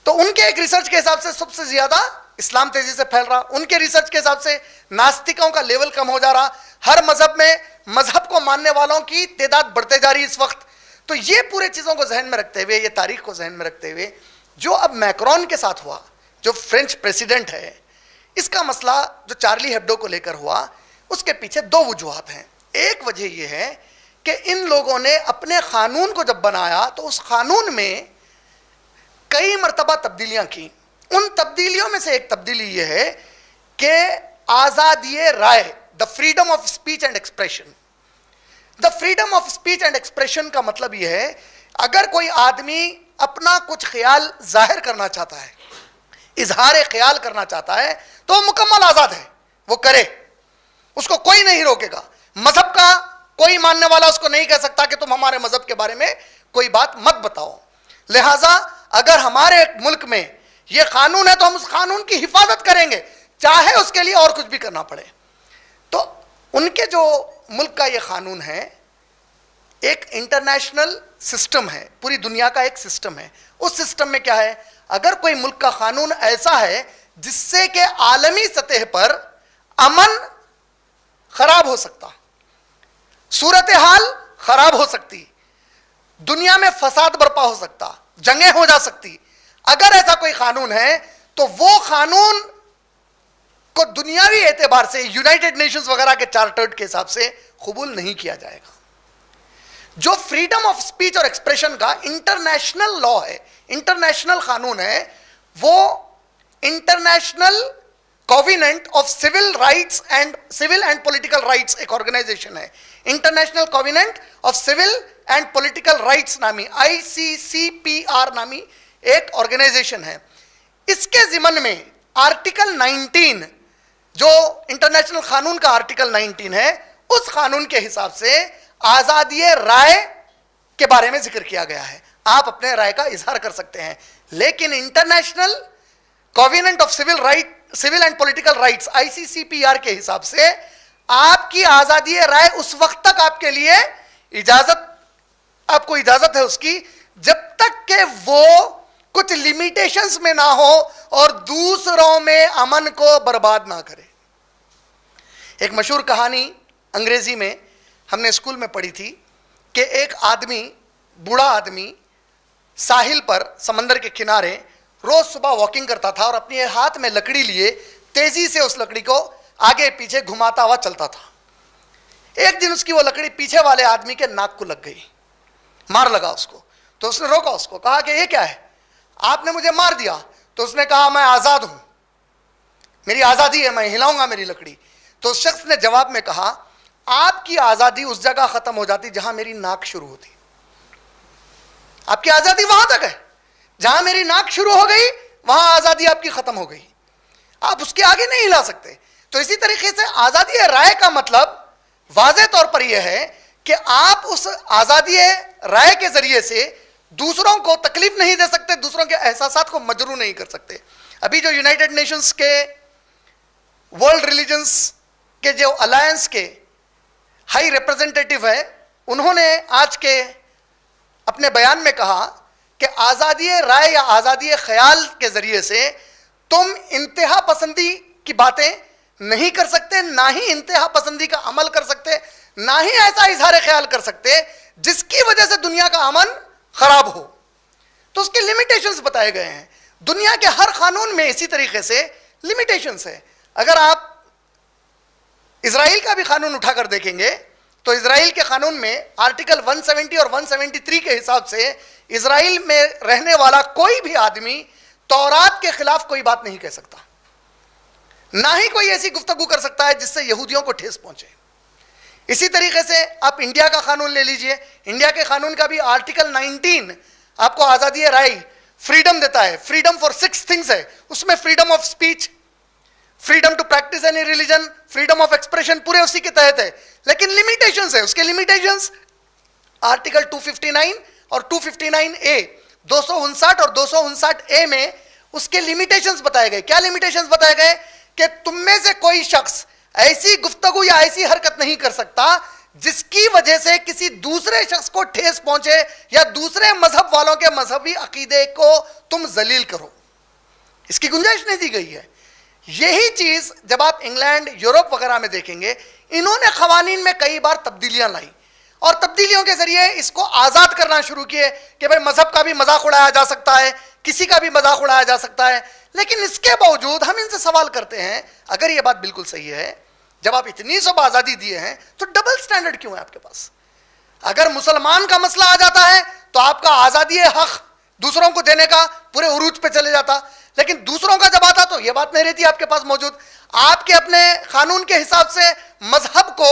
A: تو ان کے ایک ریسرچ کے حساب سے سب سے زیادہ اسلام تیزی سے پھیل رہا، ان کے ریسرچ کے حساب سے ناستکوں کا لیول کم ہو جا رہا، ہر مذہب میں مذہب کو ماننے والوں کی تعداد بڑھتے جا رہی اس وقت. تو یہ پورے چیزوں کو ذہن میں رکھتے ہوئے، یہ تاریخ کو ذہن میں رکھتے ہوئے، جو اب میکرون کے ساتھ ہوا، جو فرینچ پریسیڈنٹ ہے، اس کا مسئلہ جو چارلی ہیبڈو کو لے کر ہوا، اس کے پیچھے دو وجوہات ہیں. ایک وجہ یہ ہے کہ ان لوگوں نے اپنے قانون کو جب بنایا تو اس قانون میں کئی مرتبہ تبدیلیاں کی. ان تبدیلیوں میں سے ایک تبدیلی یہ ہے کہ آزادی رائے، the freedom of speech and expression. The freedom of speech and expression کا مطلب یہ ہے اگر کوئی آدمی اپنا کچھ خیال ظاہر کرنا چاہتا ہے، اظہار خیال کرنا چاہتا ہے، تو وہ مکمل آزاد ہے، وہ کرے، اس کو کوئی نہیں روکے گا. مذہب کا کوئی ماننے والا اس کو نہیں کہہ سکتا کہ تم ہمارے مذہب کے بارے میں کوئی بات مت بتاؤ. لہٰذا اگر ہمارے ملک میں یہ قانون ہے تو ہم اس قانون کی حفاظت کریں گے، چاہے اس کے لیے اور کچھ بھی کرنا پڑے. تو ان کے جو ملک کا یہ قانون ہے، ایک انٹرنیشنل سسٹم ہے، پوری دنیا کا ایک سسٹم ہے. اس سسٹم میں کیا ہے، اگر کوئی ملک کا قانون ایسا ہے جس سے کہ عالمی سطح پر امن خراب ہو سکتا، صورتحال خراب ہو سکتی، دنیا میں فساد برپا ہو سکتا، جنگیں ہو جا سکتی، اگر ایسا کوئی قانون ہے تو وہ قانون کو دنیاوی اعتبار سے یونائٹڈ نیشنز وغیرہ کے چارٹرڈ کے حساب سے قبول نہیں کیا جائے گا. جو فریڈم آف اسپیچ اور ایکسپریشن کا انٹرنیشنل لا ہے، انٹرنیشنل قانون ہے، وہ international covenant of civil rights and civil and political rights ایک آرگنائزیشن ہے. International covenant of civil and political rights نامی ICCPR نامی ایک آرگنائزیشن ہے. اس کے ضمن میں آرٹیکل 19 جو انٹرنیشنل قانون کا آرٹیکل 19 ہے، اس قانون کے حساب سے آزادی رائے کے بارے میں ذکر کیا گیا ہے. آپ اپنے رائے کا اظہار کر سکتے ہیں، لیکن international covenant of civil and political rights ICCPR کے حساب سے آپ کی آزادی رائے اس وقت تک آپ کے لیے آپ کو اجازت ہے اس کی جب تک کہ وہ کچھ لیمیٹیشنز میں نہ ہو اور دوسروں میں امن کو برباد نہ کرے. ایک مشہور کہانی انگریزی میں ہم نے اسکول میں پڑھی تھی کہ ایک آدمی، بوڑھا آدمی ساحل پر سمندر کے کنارے روز صبح واکنگ کرتا تھا اور اپنے ہاتھ میں لکڑی لیے تیزی سے اس لکڑی کو آگے پیچھے گھماتا ہوا چلتا تھا. ایک دن اس کی وہ لکڑی پیچھے والے آدمی کے ناک کو لگ گئی، مار لگا اس کو. تو اس نے روکا اس کو، کہا کہ یہ کیا ہے، آپ نے مجھے مار دیا. تو اس نے کہا میں آزاد ہوں، میری آزادی ہے، میں ہلاؤں گا میری لکڑی. تو اس شخص نے جواب میں کہا آپ کی آزادی اس جگہ ختم ہو جاتی جہاں میری ناک شروع ہوتی. آپ کی آزادی وہاں تک ہے، جہاں میری ناک شروع ہو گئی وہاں آزادی آپ کی ختم ہو گئی، آپ اس کے آگے نہیں ہلا سکتے. تو اسی طریقے سے آزادی رائے کا مطلب واضح طور پر یہ ہے کہ آپ اس آزادی رائے کے ذریعے سے دوسروں کو تکلیف نہیں دے سکتے، دوسروں کے احساسات کو مجروح نہیں کر سکتے. ابھی جو یونائٹڈ نیشنز کے ورلڈ ریلیجنز کے جو الائنس کے ہائی ریپرزنٹیٹیو ہے، انہوں نے آج کے اپنے بیان میں کہا کہ آزادی رائے یا آزادی خیال کے ذریعے سے تم انتہا پسندی کی باتیں نہیں کر سکتے، نہ ہی انتہا پسندی کا عمل کر سکتے، نہ ہی ایسا اظہار خیال کر سکتے جس کی وجہ سے دنیا کا امن خراب ہو. تو اس کے لیمیٹیشنز بتائے گئے ہیں. دنیا کے ہر قانون میں اسی طریقے سے لیمیٹیشنز ہے. اگر آپ اسرائیل کا بھی قانون اٹھا کر دیکھیں گے تو اسرائیل کے قانون میں آرٹیکل 170 اور 173 کے حساب سے اسرائیل میں رہنے والا کوئی بھی آدمی تورات کے خلاف کوئی بات نہیں کہہ سکتا، نہ ہی کوئی ایسی گفتگو کر سکتا ہے جس سے یہودیوں کو ٹھیس پہنچے. اسی طریقے سے آپ انڈیا کا قانون لے لیجئے، انڈیا کے قانون کا بھی آرٹیکل 19 آپ کو آزادی رائے فریڈم دیتا ہے. فریڈم فار 6 تھنگز ہے، اس میں freedom of speech, freedom to practise any religion, freedom of expression پورے اسی کے تحت ہے. لیکن لیمیٹیشنز ہے، اس کے لیمیٹیشنز آرٹیکل 259 اور 259A 259 اور 259A میں اس کے لیمیٹیشنز بتائے گئے. کیا لیمیٹیشنز بتائے گئے؟ کہ تم میں سے کوئی شخص ایسی گفتگو یا ایسی حرکت نہیں کر سکتا جس کی وجہ سے کسی دوسرے شخص کو ٹھیس پہنچے یا دوسرے مذہب والوں کے مذہبی عقیدے کو تم ذلیل کرو. اس کی گنجائش نہیں دی گئی ہے. یہی چیز جب آپ انگلینڈ، یورپ وغیرہ میں دیکھیں گے، انہوں نے قوانین میں کئی بار تبدیلیاں لائیں اور تبدیلیوں کے ذریعے اس کو آزاد کرنا شروع کیے کہ بھائی مذہب کا بھی مذاق اڑایا جا سکتا ہے، کسی کا بھی مذاق اڑایا جا سکتا ہے. لیکن اس کے باوجود ہم ان سے سوال کرتے ہیں اگر یہ بات بالکل صحیح ہے، جب آپ اتنی سب آزادی دیے ہیں تو ڈبل سٹینڈرڈ کیوں ہے آپ کے پاس؟ اگر مسلمان کا مسئلہ آ جاتا ہے تو آپ کا آزادی حق دوسروں کو دینے کا پورے عروج پہ چلے جاتا، لیکن دوسروں کا جب آتا تو یہ بات نہیں رہتی آپ کے پاس موجود. آپ کے اپنے قانون کے حساب سے مذہب کو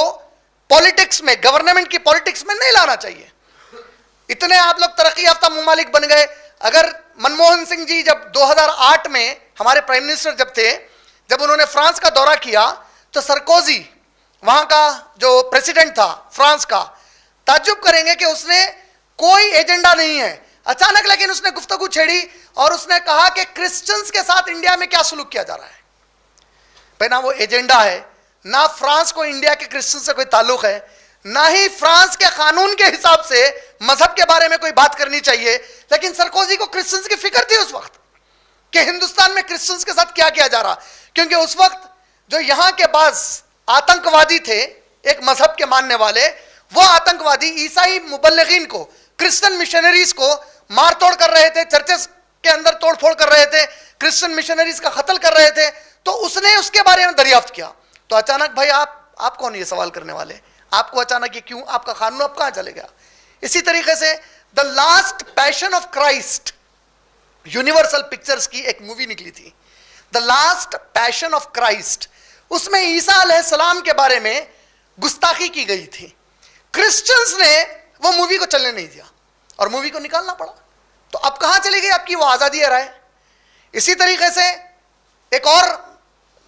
A: پولیٹکس میں، گورنمنٹ کی پولیٹکس میں نہیں لانا چاہیے. اتنے آپ لوگ ترقی یافتہ ممالک بن گئے. اگر منموہن سنگھ جی جب 2008 میں ہمارے پرائم منسٹر جب تھے، جب انہوں نے فرانس کا دورہ کیا تو سرکوزی وہاں کا جو پریسیڈنٹ تھا فرانس کا، تعجب کریں گے کہ اس نے کوئی ایجنڈا نہیں ہے، اچانک لیکن اس نے گفتگو چھیڑی اور اس نے کہا کہ کرسچنز کے ساتھ انڈیا میں کیا سلوک کیا جا رہا ہے. بھائی نہ وہ ایجنڈا ہے، نہ فرانس کو انڈیا کے کرسچن سے کوئی تعلق ہے، نہ ہی فرانس کے قانون کے حساب سے مذہب کے بارے میں کوئی بات کرنی چاہیے. لیکن سرکوزی کو کرسچنز کی فکر تھی اس وقت کہ ہندوستان میں کرسچنز کے ساتھ کیا کیا جا رہا، کیونکہ اس وقت جو یہاں کے بعض آتنکوادی تھے ایک مذہب کے ماننے والے، وہ آتنکوادی عیسائی مبلغین کو، کرسچن مشنریز کو مار توڑ کر رہے تھے، چرچز کے اندر توڑ پھوڑ کر رہے تھے، کرسچن مشنریز کا قتل کر رہے تھے. تو اس نے اس کے بارے میں دریافت کیا. تو اچانک بھائی آپ کون یہ سوال کرنے والے؟ آپ کو اچانک یہ کیوں؟ آپ کا قانون اب کہاں چلے گیا؟ اسی طریقے سے the last passion of Christ, universal pictures کی ایک مووی نکلی تھی، the last passion of Christ. اس میں عیسیٰ علیہ السلام کے بارے میں گستاخی کی گئی تھی. کرسچنز نے وہ مووی کو چلنے نہیں دیا اور مووی کو نکالنا پڑا. تو اب کہاں چلی گئی آپ کی وہ آزادی رائے؟ اسی طریقے سے ایک اور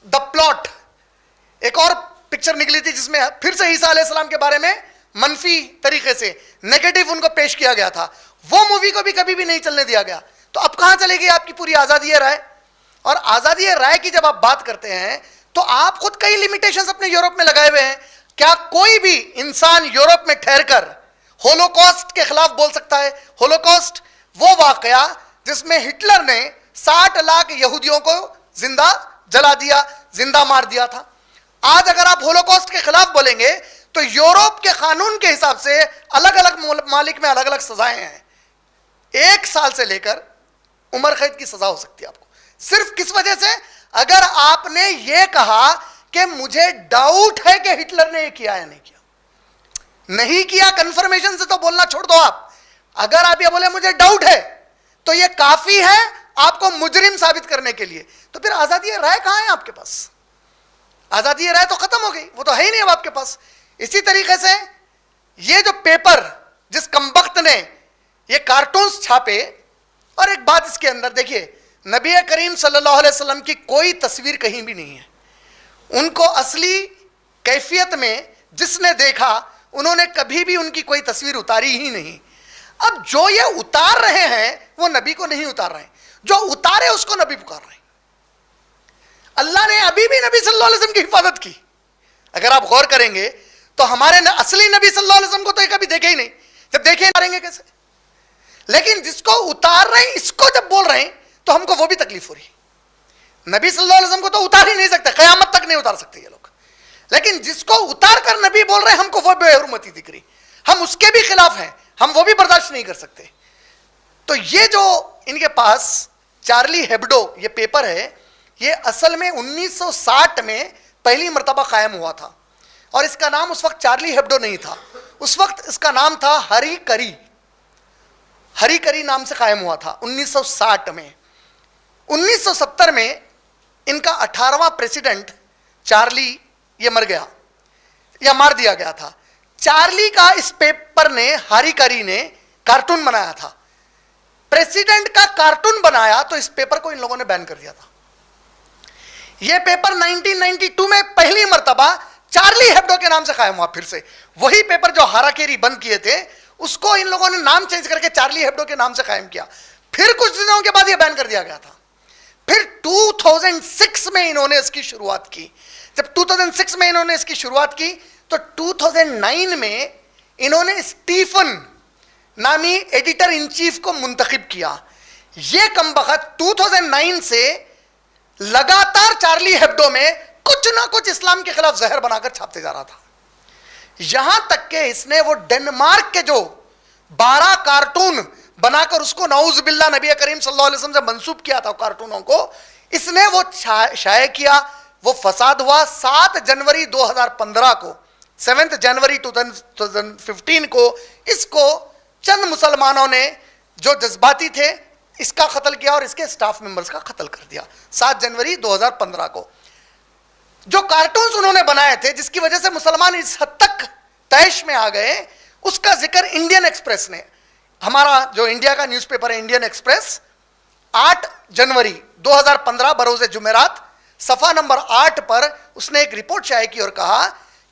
A: دا پلاٹ، ایک اور پکچر نکلی تھی جس میں پھر سے عیسیٰ علیہ السلام کے بارے میں منفی طریقے سے نیگیٹو ان کو پیش کیا گیا تھا. وہ مووی کو بھی کبھی بھی نہیں چلنے دیا گیا. تو اب کہاں چلے گی آپ کی پوری آزادی رائے؟ اور آزادی رائے کی جب آپ بات کرتے ہیں تو آپ خود کئی لیمیٹیشنز اپنے یورپ میں لگائے ہوئے ہیں. کیا کوئی بھی انسان یورپ میں ٹھہر کر ہولوکاسٹ کے خلاف بول سکتا ہے. ہولوکاسٹ وہ واقعہ جس میں ہٹلر نے 60 لاکھ یہودیوں کو زندہ جلا دیا, زندہ مار دیا تھا. آج اگر آپ ہولوکاسٹ کے خلاف بولیں گے تو یورپ کے قانون کے حساب سے الگ الگ ممالک میں الگ الگ سزائیں ہیں. 1 سال سے لے کر عمر قید کی سزا ہو سکتی ہے آپ کو. صرف کس وجہ سے؟ اگر آپ نے یہ کہا کہ مجھے ڈاؤٹ ہے کہ ہٹلر نے یہ کیا یا نہیں کیا. نہیں کیا کنفرمیشن سے تو بولنا چھوڑ دو آپ. اگر آپ یہ بولے مجھے ڈاؤٹ ہے تو یہ کافی ہے آپ کو مجرم ثابت کرنے کے لیے. تو پھر آزادی رائے کہاں ہے آپ کے پاس؟ آزادی رائے تو ختم ہو گئی, وہ تو ہے ہی نہیں اب آپ کے پاس. اسی طریقے سے یہ جو پیپر جس کمبخت نے یہ کارٹونز چھاپے, اور ایک بات اس کے اندر دیکھیے, نبی کریم صلی اللہ علیہ وسلم کی کوئی تصویر کہیں بھی نہیں ہے. ان کو اصلی کیفیت میں جس نے دیکھا انہوں نے کبھی بھی ان کی کوئی تصویر اتاری ہی نہیں. اب جو یہ اتار رہے ہیں وہ نبی کو نہیں اتار رہے ہیں, جو اتارے اس کو نبی پکار رہے ہیں. اللہ نے ابھی بھی نبی صلی اللہ علیہ وسلم کی حفاظت کی. اگر آپ غور کریں گے تو ہمارے اصلی نبی صلی اللہ علیہ وسلم کو تو کبھی دیکھے ہی نہیں. جب دیکھے ماریں گے کیسے؟ لیکن جس کو اتار رہے ہیں اس کو جب بول رہے ہیں تو ہم کو وہ بھی تکلیف ہو رہی ہے. نبی صلی اللہ علیہ وسلم کو تو اتار ہی نہیں سکتے, قیامت تک نہیں اتار سکتے یہ لوگ. لیکن جس کو اتار کر نبی بول رہے ہیں ہم کو وہ بے حرمتی دکھ رہی, ہم اس کے بھی خلاف ہیں, ہم وہ بھی برداشت نہیں کر سکتے. تو یہ جو ان کے پاس چارلی ہیبڈو یہ پیپر ہے, یہ اصل میں 1960 میں پہلی مرتبہ قائم ہوا تھا, اور اس کا نام اس وقت چارلی ہیبڈو نہیں تھا, اس وقت اس کا نام تھا ہری کری. ہری کری نام سے قائم ہوا تھا 1960 میں. 1970 میں ان کا 18واں پریزیڈنٹ چارلی یہ مر گیا یا مار دیا گیا تھا. چارلی کا اس پیپر نے, ہری کری نے کارٹون بنایا تھا. پریزیڈنٹ کا کارٹون بنایا تو اس پیپر کو ان لوگوں نے بین کر دیا تھا. یہ پیپر 1992 میں پہلی مرتبہ چارلی ہیبڈو کے نام سے قائم ہوا. پھر سے وہی پیپر جو ہاراکیری بند کیے تھے اس کو ان لوگوں نے نام چینج کر کے چارلی ہیبڈو کے نام سے قائم کیا. پھر کچھ دنوں کے بعد یہ بین کر دیا گیا تھا. پھر 2006 میں انہوں نے اس کی شروعات کی. جب 2006 میں انہوں نے اس کی شروعات کی تو 2009 میں انہوں نے اسٹیفن نامی ایڈیٹر ان چیف کو منتخب کیا. یہ کمبخت 2009 سے لگاتار چارلی ہیبڈو میں کچھ نہ کچھ اسلام کے خلاف زہر بنا کر چھاپتے جا رہا تھا. یہاں تک کہ اس نے وہ ڈنمارک کے جو 12 کارٹون بنا کر اس کو نعوذ باللہ نبی کریم صلی اللہ علیہ وسلم سے منسوب کیا تھا کارٹونوں کو, اس نے وہ شائع کیا, وہ فساد ہوا. 7 جنوری 2015 کو 7 جنوری 2015 کو اس کو چند مسلمانوں نے جو جذباتی تھے اس کا قتل کیا اور اس کے سٹاف ممبرز کا قتل کر دیا 7 جنوری 2015 کو. جو کارٹونز انہوں نے بنائے تھے جس کی وجہ سے مسلمان اس حد تک تیش میں آ گئے, اس کا ذکر انڈین ایکسپریس نے, ہمارا جو انڈیا کا نیوز پیپر ہے انڈین ایکسپریس, 8 جنوری 2015 بروز جمعرات صفحہ نمبر 8 پر اس نے ایک رپورٹ شائع کی اور کہا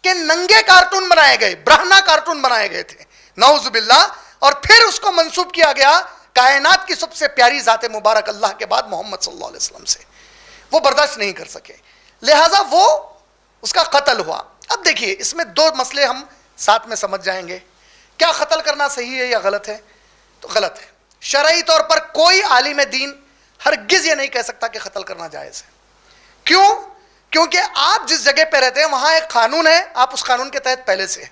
A: کہ ننگے کارٹون بنائے گئے, برہنہ کارٹون بنائے گئے تھے نعوذ باللہ, اور پھر اس کو منسوب کیا گیا کائنات کی سب سے پیاری ذات مبارک اللہ کے بعد محمد صلی اللہ علیہ وسلم سے. وہ برداشت نہیں کر سکے, لہٰذا وہ اس کا قتل ہوا. اب دیکھیے اس میں 2 مسئلے ہم ساتھ میں سمجھ جائیں گے. کیا قتل کرنا صحیح ہے یا غلط ہے؟ تو غلط ہے. شرعی طور پر کوئی عالم دین ہرگز یہ نہیں کہہ سکتا کہ قتل کرنا جائز ہے. کیوں؟ کیونکہ آپ جس جگہ پہ رہتے ہیں وہاں ایک قانون ہے, آپ اس قانون کے تحت پہلے سے ہیں,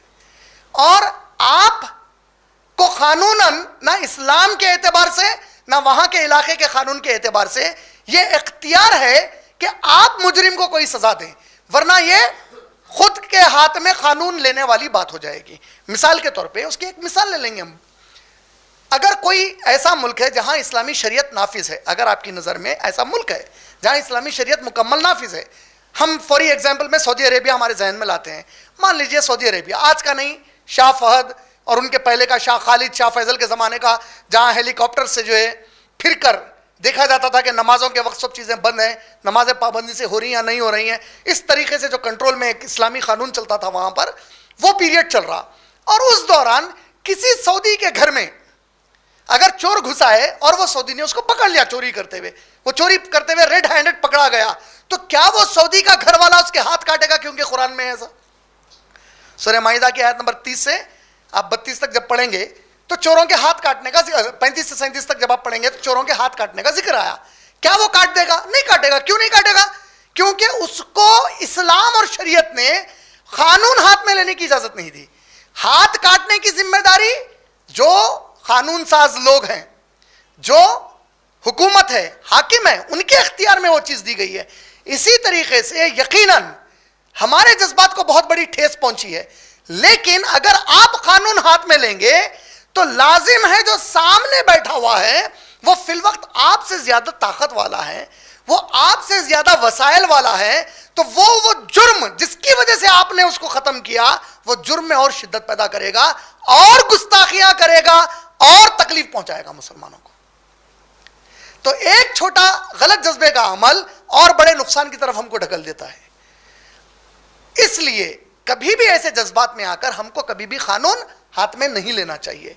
A: اور آپ کو قانوناً نہ اسلام کے اعتبار سے نہ وہاں کے علاقے کے قانون کے اعتبار سے یہ اختیار ہے کہ آپ مجرم کو کوئی سزا دیں, ورنہ یہ خود کے ہاتھ میں قانون لینے والی بات ہو جائے گی. مثال کے طور پہ اس کی ایک مثال لے لیں گے ہم. اگر کوئی ایسا ملک ہے جہاں اسلامی شریعت نافذ ہے, اگر آپ کی نظر میں ایسا ملک ہے جہاں اسلامی شریعت مکمل نافذ ہے, ہم فوری ایگزامپل میں سعودی عربیہ ہمارے ذہن میں لاتے ہیں. مان لیجئے سعودی عربیہ آج کا نہیں, شاہ فہد اور ان کے پہلے کا شاہ خالد, شاہ فیصل کے زمانے کا, جہاں ہیلی کاپٹر سے جو ہے پھر کر دیکھا جاتا تھا کہ نمازوں کے وقت سب چیزیں بند ہیں, نمازیں پابندی سے ہو رہی ہیں یا نہیں ہو رہی ہیں, اس طریقے سے جو کنٹرول میں ایک اسلامی قانون چلتا تھا وہاں پر, وہ پیریڈ چل رہا. اور اس دوران کسی سعودی کے گھر میں اگر چور گھسا ہے اور وہ سعودی نے اس کو پکڑ لیا چوری کرتے ہوئے, وہ چوری کرتے ہوئے ریڈ ہینڈڈ پکڑا گیا, تو کیا وہ سعودی کا گھر والا اس کے ہاتھ کاٹے گا؟ کیونکہ قرآن میں ہے ایسا. سورہ مائدہ کی آیت نمبر 30 سے آپ 32 تک جب پڑھیں گے تو چوروں کے ہاتھ کاٹنے کا 35 سے 37 تک جب آپ پڑھیں گے تو چوروں کے ہاتھ کاٹنے کا ذکر آیا. کیا وہ کاٹ دے گا؟ نہیں کاٹے گا. کیوں نہیں کاٹے گا؟ کیونکہ اس کو اسلام اور شریعت نے قانون ہاتھ میں لینے کی اجازت نہیں دی. ہاتھ کاٹنے کی ذمہ داری جو قانون ساز لوگ ہیں, جو حکومت ہے, حاکم ہے, ان کے اختیار میں وہ چیز دی گئی ہے. اسی طریقے سے یقیناً ہمارے جذبات کو بہت بڑی ٹھیس پہنچی ہے, لیکن اگر آپ قانون ہاتھ میں لیں گے تو لازم ہے جو سامنے بیٹھا ہوا ہے وہ فی الوقت آپ سے زیادہ طاقت والا ہے, وہ آپ سے زیادہ وسائل والا ہے, تو وہ جرم جس کی وجہ سے آپ نے اس کو ختم کیا وہ جرم میں اور شدت پیدا کرے گا اور گستاخیاں کرے گا اور تکلیف پہنچائے گا مسلمانوں کو. تو ایک چھوٹا غلط جذبے کا عمل اور بڑے نقصان کی طرف ہم کو ڈھکل دیتا ہے. اس لیے کبھی بھی ایسے جذبات میں آ کر ہم کو کبھی بھی قانون ہاتھ میں نہیں لینا چاہیے.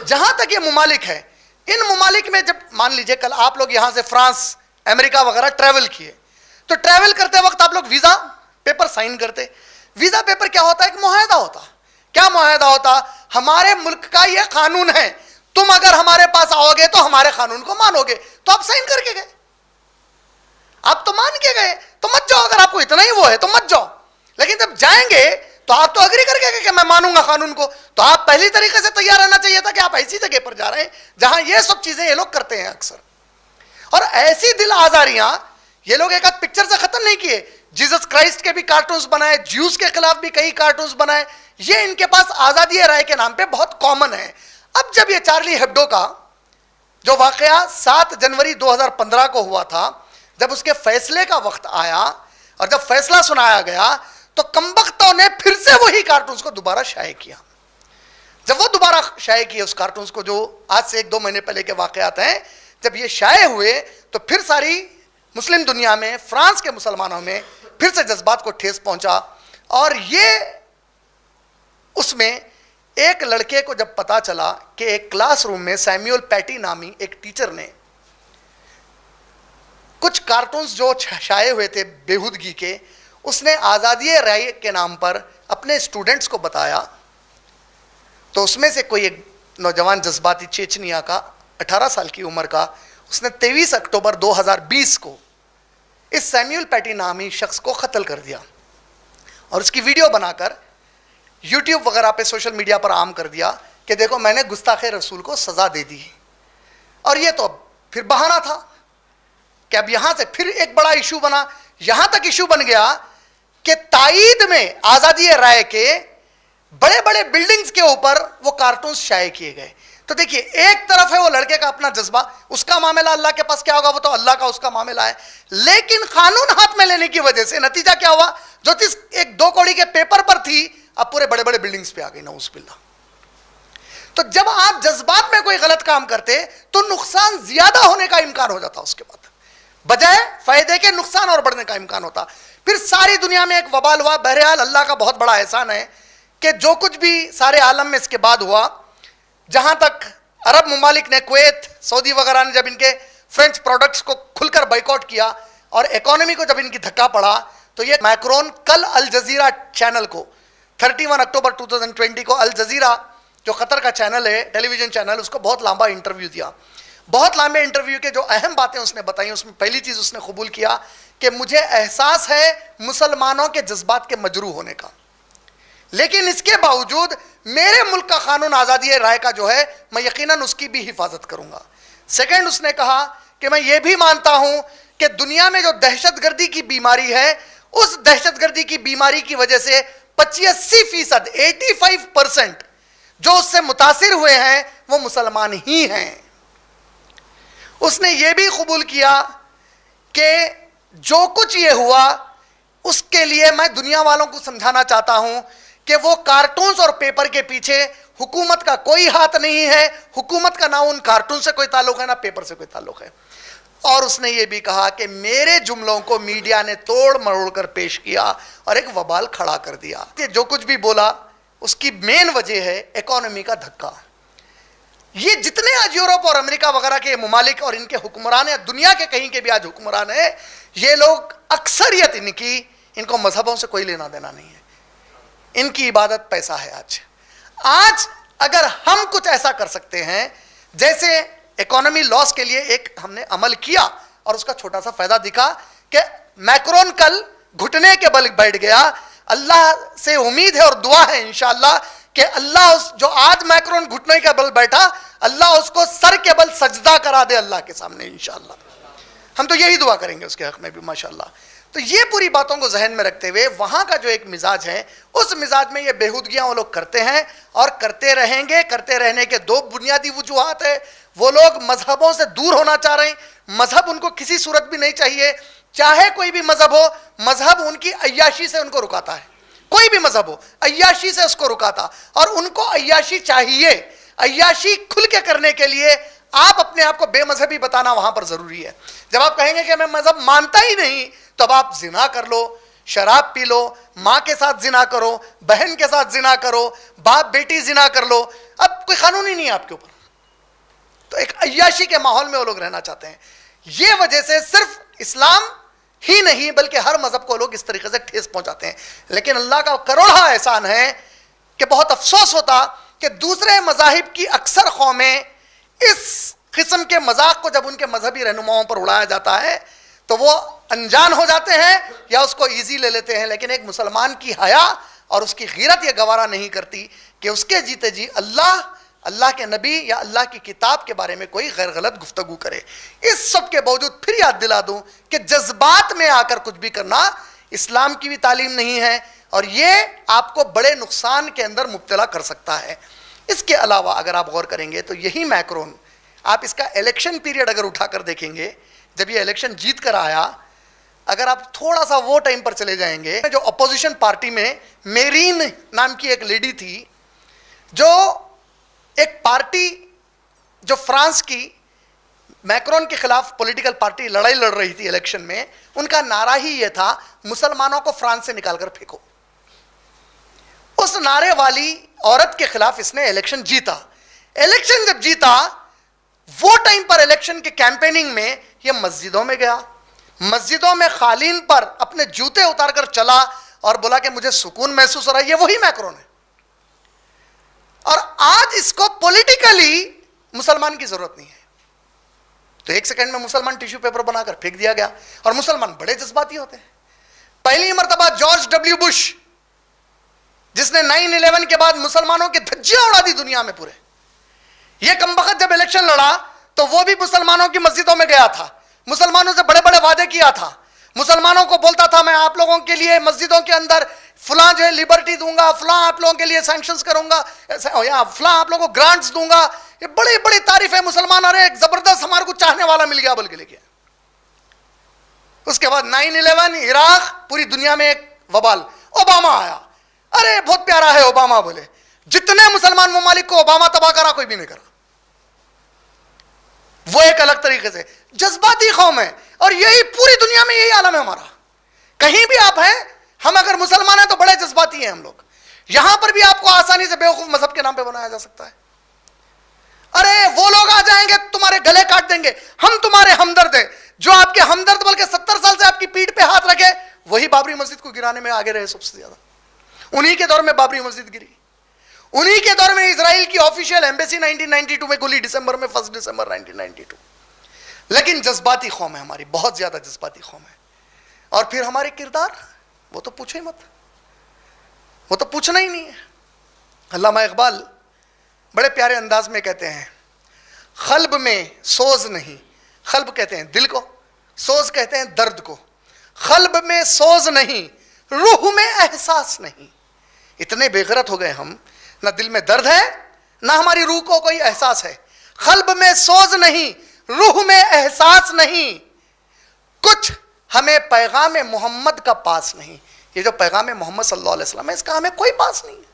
A: جہاں تک یہ ممالک ہے, ان ممالک میں جب مان لیجئے کل آپ لوگ یہاں سے فرانس, امریکہ وغیرہ ٹریول کیے, تو ٹریول کرتے وقت آپ لوگ ویزا پیپر سائن کرتے. ویزا پیپر کیا ہوتا ہے؟ ایک معاہدہ ہوتا. کیا معاہدہ ہوتا؟ ہمارے ملک کا یہ قانون ہے, تم اگر ہمارے پاس آؤ گے تو ہمارے قانون کو مانو گے. تو آپ سائن کر کے گئے, آپ تو مان کے گئے, تو مت جاؤ. اگر آپ کو اتنا ہی وہ ہے تو مت جاؤ. لیکن جب جائیں گے تو آپ تو اگری کر کے گئے کہ میں مانوں گا قانون کو. تو آپ پہلی طریقے سے تیار رہنا چاہیے تھا کہ آپ ایسی جگہ پر جا رہے ہیں جہاں یہ سب چیزیں یہ لوگ کرتے ہیں اکثر. اور ایسی دل آزاریاں یہ لوگ ایک آدھ پکچر سے ختم نہیں کیے. جیزس کرائسٹ کے بھی کارٹونز بنائے, جیوز کے خلاف بھی کئی کارٹونز بنائے. یہ ان کے پاس آزادی رائے کے نام پہ بہت کامن ہے. اب جب یہ چارلی ہیبڈو کا جو واقعہ 7 جنوری 2015 کو ہوا تھا, جب اس کے فیصلے کا وقت آیا اور جب فیصلہ سنایا گیا تو کمبختوں نے پھر سے وہی کارٹونز کو دوبارہ شائع کیا. جب وہ دوبارہ شائع کیے اس کارٹونز کو, جو آج سے 1-2 مہینے پہلے کے واقعات ہیں, جب یہ شائع ہوئے تو پھر ساری مسلم دنیا میں, فرانس کے مسلمانوں میں پھر سے جذبات کو ٹھیس پہنچا. اور یہ اس میں ایک لڑکے کو جب پتا چلا کہ ایک کلاس روم میں سیمیول پیٹی نامی ایک ٹیچر نے کچھ کارٹونز جو شائع ہوئے تھے بےہودگی کے, اس نے آزادی رائے کے نام پر اپنے اسٹوڈنٹس کو بتایا, تو اس میں سے کوئی ایک نوجوان جذباتی چیچنیا کا 18 سال کی عمر کا, اس نے 23 اکتوبر 2020 کو اس سیمیول پیٹی نامی شخص کو قتل کر دیا اور اس کی ویڈیو بنا کر یوٹیوب وغیرہ پہ سوشل میڈیا پر عام کر دیا کہ دیکھو میں نے گستاخ رسول کو سزا دے دی. اور یہ تو پھر بہانہ تھا کہ اب یہاں سے پھر ایک بڑا ایشو بنا. یہاں تک ایشو بن گیا کہ تائید میں آزادی رائے کے بڑے بڑے بلڈنگز کے اوپر وہ کارٹونز شائع کیے گئے. تو دیکھیے, ایک طرف ہے وہ لڑکے کا اپنا جذبہ, اس کا معاملہ اللہ کے پاس کیا ہوگا وہ تو اللہ کا اس کا معاملہ ہے, لیکن قانون ہاتھ میں لینے کی وجہ سے نتیجہ کیا ہوا؟ جو چیز 1-2 کوڑی کے پیپر پر تھی اب پورے بڑے بڑے بلڈنگز پہ آ گئی, نعوذ باللہ. تو جب آپ جذبات میں کوئی غلط کام کرتے تو نقصان زیادہ ہونے کا امکان ہو جاتا, اس کے بعد بجائے فائدے کے نقصان اور بڑھنے کا امکان ہوتا. پھر ساری دنیا میں ایک وبال ہوا. بہرحال اللہ کا بہت بڑا احسان ہے کہ جو کچھ بھی سارے عالم میں اس کے بعد ہوا, جہاں تک عرب ممالک نے, کویت, سعودی وغیرہ نے جب ان کے فرینچ پروڈکٹس کو کھل کر بائیکاٹ کیا اور اکانومی کو جب ان کی دھکا پڑا, تو یہ میکرون کل الجزیرہ چینل کو 31 اکتوبر 2020 کو الجزیرہ جو قطر کا چینل ہے, ٹیلی ویژن چینل, اس کو بہت لمبا انٹرویو دیا. بہت لمبے انٹرویو کے جو اہم باتیں اس نے بتائیں, اس میں پہلی چیز اس نے قبول کیا کہ مجھے احساس ہے مسلمانوں کے جذبات کے مجروح ہونے کا, لیکن اس کے باوجود میرے ملک کا قانون آزادی رائے کا جو ہے میں یقیناً اس کی بھی حفاظت کروں گا. سیکنڈ, اس نے کہا کہ میں یہ بھی مانتا ہوں کہ دنیا میں جو دہشت گردی کی بیماری ہے, اس دہشت گردی کی بیماری کی وجہ سے 85% 85% جو اس سے متاثر ہوئے ہیں وہ مسلمان ہی ہیں. اس نے یہ بھی قبول کیا کہ جو کچھ یہ ہوا اس کے لیے میں دنیا والوں کو سمجھانا چاہتا ہوں کہ وہ کارٹونز اور پیپر کے پیچھے حکومت کا کوئی ہاتھ نہیں ہے, حکومت کا نہ ان کارٹون سے کوئی تعلق ہے نہ پیپر سے کوئی تعلق ہے. اور اس نے یہ بھی کہا کہ میرے جملوں کو میڈیا نے توڑ مروڑ کر پیش کیا اور ایک وبال کھڑا کر دیا. کہ جو کچھ بھی بولا اس کی مین وجہ ہے اکانومی کا دھکا. یہ جتنے آج یورپ اور امریکہ وغیرہ کے ممالک اور ان کے حکمران ہیں, دنیا کے کہیں کے بھی آج حکمران ہیں, یہ لوگ اکثریت ان کو مذہبوں سے کوئی لینا دینا نہیں ہے, ان کی عبادت پیسہ ہے. آج اگر ہم کچھ ایسا کر سکتے ہیں جیسے اکانومی لاس کے لیے ایک ہم نے عمل کیا اور اس کا چھوٹا سا فائدہ دکھا کہ میکرون کل گھٹنے کے بل بیٹھ گیا. اللہ سے امید ہے اور دعا ہے انشاءاللہ کہ اللہ اس جو آج میکرون گھٹنے کے بل بیٹھا اللہ اس کو سر کے بل سجدہ کرا دے اللہ کے سامنے انشاءاللہ. ہم تو یہی دعا کریں گے اس کے حق میں بھی ماشاءاللہ. تو یہ پوری باتوں کو ذہن میں رکھتے ہوئے وہاں کا جو ایک مزاج ہے اس مزاج میں یہ بےہودگیاں وہ لوگ کرتے ہیں اور کرتے رہیں گے. کرتے رہنے کے دو بنیادی وجوہات ہیں. وہ لوگ مذہبوں سے دور ہونا چاہ رہے ہیں. مذہب ان کو کسی صورت بھی نہیں چاہیے, چاہے کوئی بھی مذہب ہو. مذہب ان کی عیاشی سے ان کو رکاتا ہے. کوئی بھی مذہب ہو عیاشی سے اس کو رکاتا, اور ان کو عیاشی چاہیے. عیاشی کھل کے کرنے کے لیے آپ اپنے آپ کو بے مذہبی بتانا وہاں پر ضروری ہے. جب آپ کہیں گے کہ میں مذہب مانتا ہی نہیں, تب آپ زنا کر لو, شراب پی لو, ماں کے ساتھ زنا کرو, بہن کے ساتھ زنا کرو, باپ بیٹی زنا کر لو, اب کوئی قانون ہی نہیں ہے آپ کے اوپر. تو ایک عیاشی کے ماحول میں وہ لوگ رہنا چاہتے ہیں. یہ وجہ سے صرف اسلام ہی نہیں بلکہ ہر مذہب کو لوگ اس طریقے سے ٹھیس پہنچاتے ہیں. لیکن اللہ کا کروڑا احسان ہے کہ بہت افسوس ہوتا کہ دوسرے مذاہب کی اکثر قومیں اس قسم کے مذاق کو جب ان کے مذہبی رہنماؤں پر اڑایا جاتا ہے تو وہ انجان ہو جاتے ہیں یا اس کو ایزی لے لیتے ہیں. لیکن ایک مسلمان کی حیا اور اس کی غیرت یہ گوارا نہیں کرتی کہ اس کے جیتے جی اللہ کے نبی یا اللہ کی کتاب کے بارے میں کوئی غیر غلط گفتگو کرے. اس سب کے باوجود پھر یاد دلا دوں کہ جذبات میں آ کر کچھ بھی کرنا اسلام کی بھی تعلیم نہیں ہے اور یہ آپ کو بڑے نقصان کے اندر مبتلا کر سکتا ہے. اس کے علاوہ اگر آپ غور کریں گے تو یہی میکرون, آپ اس کا الیکشن پیریڈ اگر اٹھا کر دیکھیں گے, جب یہ الیکشن جیت کر آیا, اگر آپ تھوڑا سا وہ ٹائم پر چلے جائیں گے, جو اپوزیشن پارٹی میں میرین نام کی ایک لیڈی تھی, جو ایک پارٹی جو فرانس کی میکرون کے خلاف پولیٹیکل پارٹی لڑائی لڑ رہی تھی الیکشن میں, ان کا نعرہ ہی یہ تھا مسلمانوں کو فرانس سے نکال کر پھینکو. اس نعرے والی عورت کے خلاف اس نے الیکشن جیتا. الیکشن جب جیتا, وہ ٹائم پر الیکشن کے کیمپیننگ میں یہ مسجدوں میں گیا, مسجدوں میں قالین پر اپنے جوتے اتار کر چلا اور بولا کہ مجھے سکون محسوس ہو رہا ہے. یہ وہی میکرون ہے. اور آج اس کو پولیٹیکلی مسلمان کی ضرورت نہیں ہے, تو ایک سیکنڈ میں مسلمان ٹیشو پیپر بنا کر پھینک دیا گیا. اور مسلمان بڑے جذباتی ہوتے ہیں. پہلی مرتبہ جارج ڈبلیو بش, جس نے 9/11 کے بعد مسلمانوں کی دھجیاں اڑا دی دنیا میں پورے, یہ کمبخت جب الیکشن لڑا تو وہ بھی مسلمانوں کی مسجدوں میں گیا تھا, مسلمانوں سے بڑے بڑے وعدے کیا تھا, مسلمانوں کو بولتا تھا میں آپ لوگوں کے لیے مسجدوں کے اندر فلاں جو ہے لبرٹی دوں گا, فلاں آپ لوگوں کے لیے سینکشنز کروں گا, یا فلاں آپ لوگوں کو گرانٹس دوں گا. یہ بڑی بڑی تعریف ہے مسلمان, ارے ایک زبردست ہمارے کو چاہنے والا مل گیا بول کے لے گیا. اس کے بعد 9/11 عراق, پوری دنیا میں ایک وبال, اوباما آیا, ارے بہت پیارا ہے اوباما, بولے جتنے مسلمان ممالک کو اوباما تباہ کرا کوئی بھی نہیں کرا. وہ ایک الگ طریقے سے جذباتی قوم ہے, اور یہی پوری دنیا میں یہی عالم ہے ہمارا. کہیں بھی آپ ہیں, ہم اگر مسلمان ہیں تو بڑے جذباتی ہیں ہم لوگ. یہاں پر بھی آپ کو آسانی سے بیوقوف مذہب کے نام پہ بنایا جا سکتا ہے. ارے وہ لوگ آ جائیں گے تمہارے گلے کاٹ دیں گے, ہم تمہارے ہمدرد ہیں. جو آپ کے ہمدرد بلکہ 70 سال سے آپ کی پیٹھ پہ ہاتھ رکھے, وہی بابری مسجد کو گرانے میں آگے رہے سب سے زیادہ. انہی کے دور میں بابری مسجد گری, انہی کے دور میں اسرائیل کی آفیشیل ایمبیسی 1992 میں کھلی, ڈسمبر میں 1 دسمبر 1992. لیکن جذباتی قوم ہے ہماری, بہت زیادہ جذباتی قوم ہے. اور پھر ہمارے کردار, وہ تو پوچھو ہی مت, وہ تو پوچھنا ہی نہیں ہے. علامہ اقبال بڑے پیارے انداز میں کہتے ہیں, قلب میں سوز نہیں, قلب کہتے ہیں دل کو, سوز کہتے ہیں درد کو. قلب میں سوز نہیں, روح میں احساس نہیں. اتنے بے غیرت ہو گئے ہم, نہ دل میں درد ہے نہ ہماری روح کو کوئی احساس ہے. قلب میں سوز نہیں, روح میں احساس نہیں, کچھ ہمیں پیغام محمد کا پاس نہیں. یہ جو پیغام محمد صلی اللہ علیہ وسلم ہے, اس کا ہمیں کوئی پاس نہیں ہے.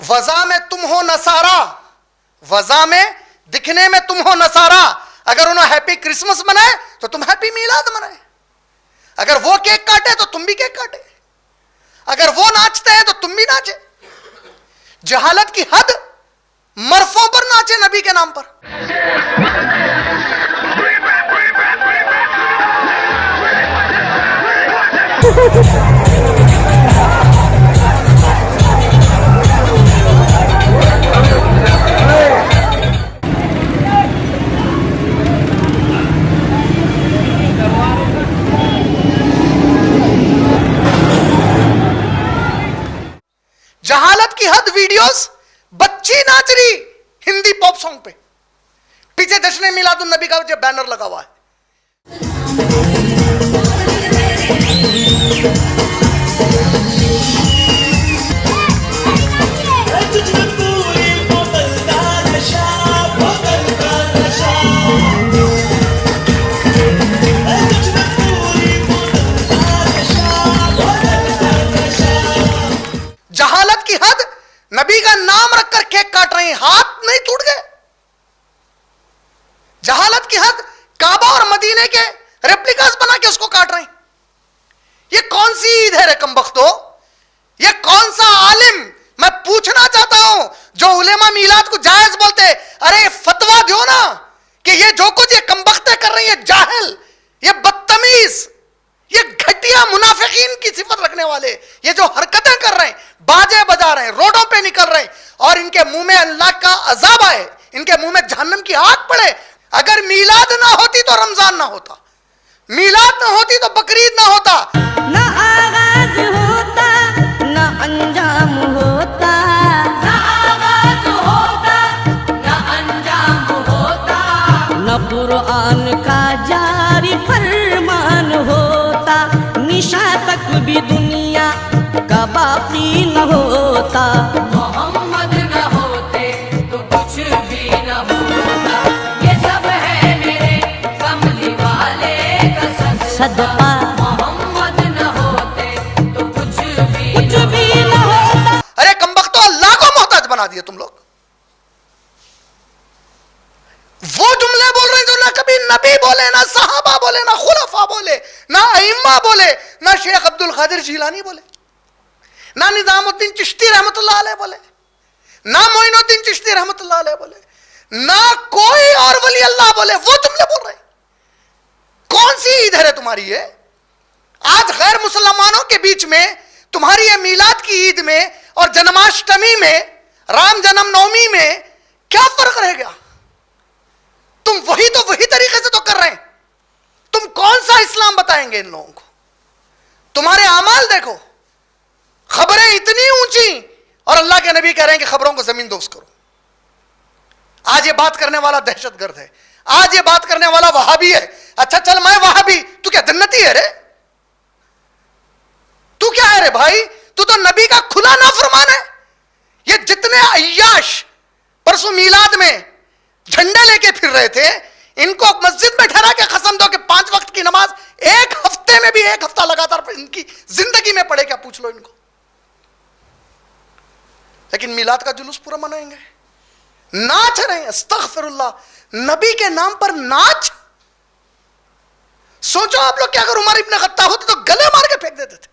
A: وضع میں تم ہو نصارا, وضع میں دکھنے میں تم ہو نصارا. اگر انہوں ہیپی کرسمس منائے تو تم ہیپی میلاد منائے, اگر وہ کیک کاٹے تو تم بھی کیک کاٹے, اگر وہ ناچتے ہیں تو تم بھی ناچے. جہالت کی حد, مرفوں پر ناچے نبی کے نام پر. کی حد ویڈیوز, بچی ناچ رہی ہندی پاپ سانگ پہ, پیچھے جشن میلاد النبی کا جو بینر لگا ہوا ہے. جہالت کی حد, نبی کا نام رکھ کر کیک کاٹ رہے ہیں, ہاتھ نہیں ٹوٹ گئے. جہالت کی حد, کعبہ اور مدینے کے ریپلیکاز بنا کے اس کو کاٹ رہے ہیں. یہ کون سی عید ہے رے کمبختو؟ یہ کون سا عالم, میں پوچھنا چاہتا ہوں, جو علماء میلاد کو جائز بولتے, ارے فتویٰ دیو نا کہ یہ جو کچھ یہ کمبختیں کر رہی ہیں, یہ جاہل, یہ بدتمیز, یہ گھٹیا منافقین کی صفت رکھنے والے, یہ جو حرکتیں کر رہے ہیں, باجے بجا رہے ہیں, روڈوں پہ نکل رہے ہیں, اور ان کے منہ میں اللہ کا عذاب آئے, ان کے منہ میں جہنم کی آگ پڑے. اگر میلاد نہ ہوتی تو رمضان نہ ہوتا, میلاد نہ ہوتی تو بقرعید نہ ہوتا.
E: نہ آغاز ہوتا نہ انجام ہوتا, نہ آغاز ہوتا نہ انجام ہوتا, نہ قرآن کا جاری فرمان ہوتا, نشاں تک بھی دنیا کا باقی نہ ہوتا. محمد نہ ہوتے تو کچھ بھی نہ ہوتا, یہ سب ہے میرے کملی والے کا صدقہ. محمد نہ ہوتے تو کچھ بھی نہ ہوتا.
A: ارے کمبختو, اللہ کو محتاج بنا دیا تم لوگ. وہ جملے بول رہے ہیں جو نہ کبھی نبی بولے, نہ صحابہ بولے, نہ خلفاء بولے, نہ ائمہ بولے, نہ شیخ عبد القادر جیلانی بولے, نہ نظام الدین چشتی رحمت اللہ علیہ بولے, نہ معین الدین چشتی رحمت اللہ علیہ بولے, نہ کوئی اور ولی اللہ بولے. وہ جملے بول رہے ہیں. کون سی عید ہے تمہاری یہ؟ آج غیر مسلمانوں کے بیچ میں تمہاری یہ میلاد کی عید میں اور جنماشٹمی میں, رام جنم نومی میں کیا فرق رہ گیا؟ تم وہی طریقے سے تو کر رہے ہیں. تم کون سا اسلام بتائیں گے ان لوگوں کو؟ تمہارے اعمال دیکھو, خبریں اتنی اونچی, اور اللہ کے نبی کہہ رہے ہیں کہ خبروں کو زمین دوز کرو. آج یہ بات کرنے والا دہشت گرد ہے, آج یہ بات کرنے والا وہابی ہے. اچھا چل میں وہابی, تو کیا جنتی ہے رے؟ تو کیا ہے رے بھائی؟ تو نبی کا کھلا نافرمان ہے. یہ جتنے عیاش پرسوں میلاد میں جھنڈے لے کے پھر رہے تھے, ان کو مسجد میں ٹھہرا کے قسم دو کہ 5 وقت کی نماز ایک ہفتے میں بھی, ایک ہفتہ لگاتار ان کی زندگی میں پڑھے, کیا پوچھ لو ان کو. لیکن میلاد کا جلوس پورا منائیں گے, ناچ رہے ہیں. استغفر اللہ, نبی کے نام پر ناچ. سوچو آپ لوگ کہ اگر عمر ابن خطاب ہوتے تو گلے مار کے پھینک دیتے تھے,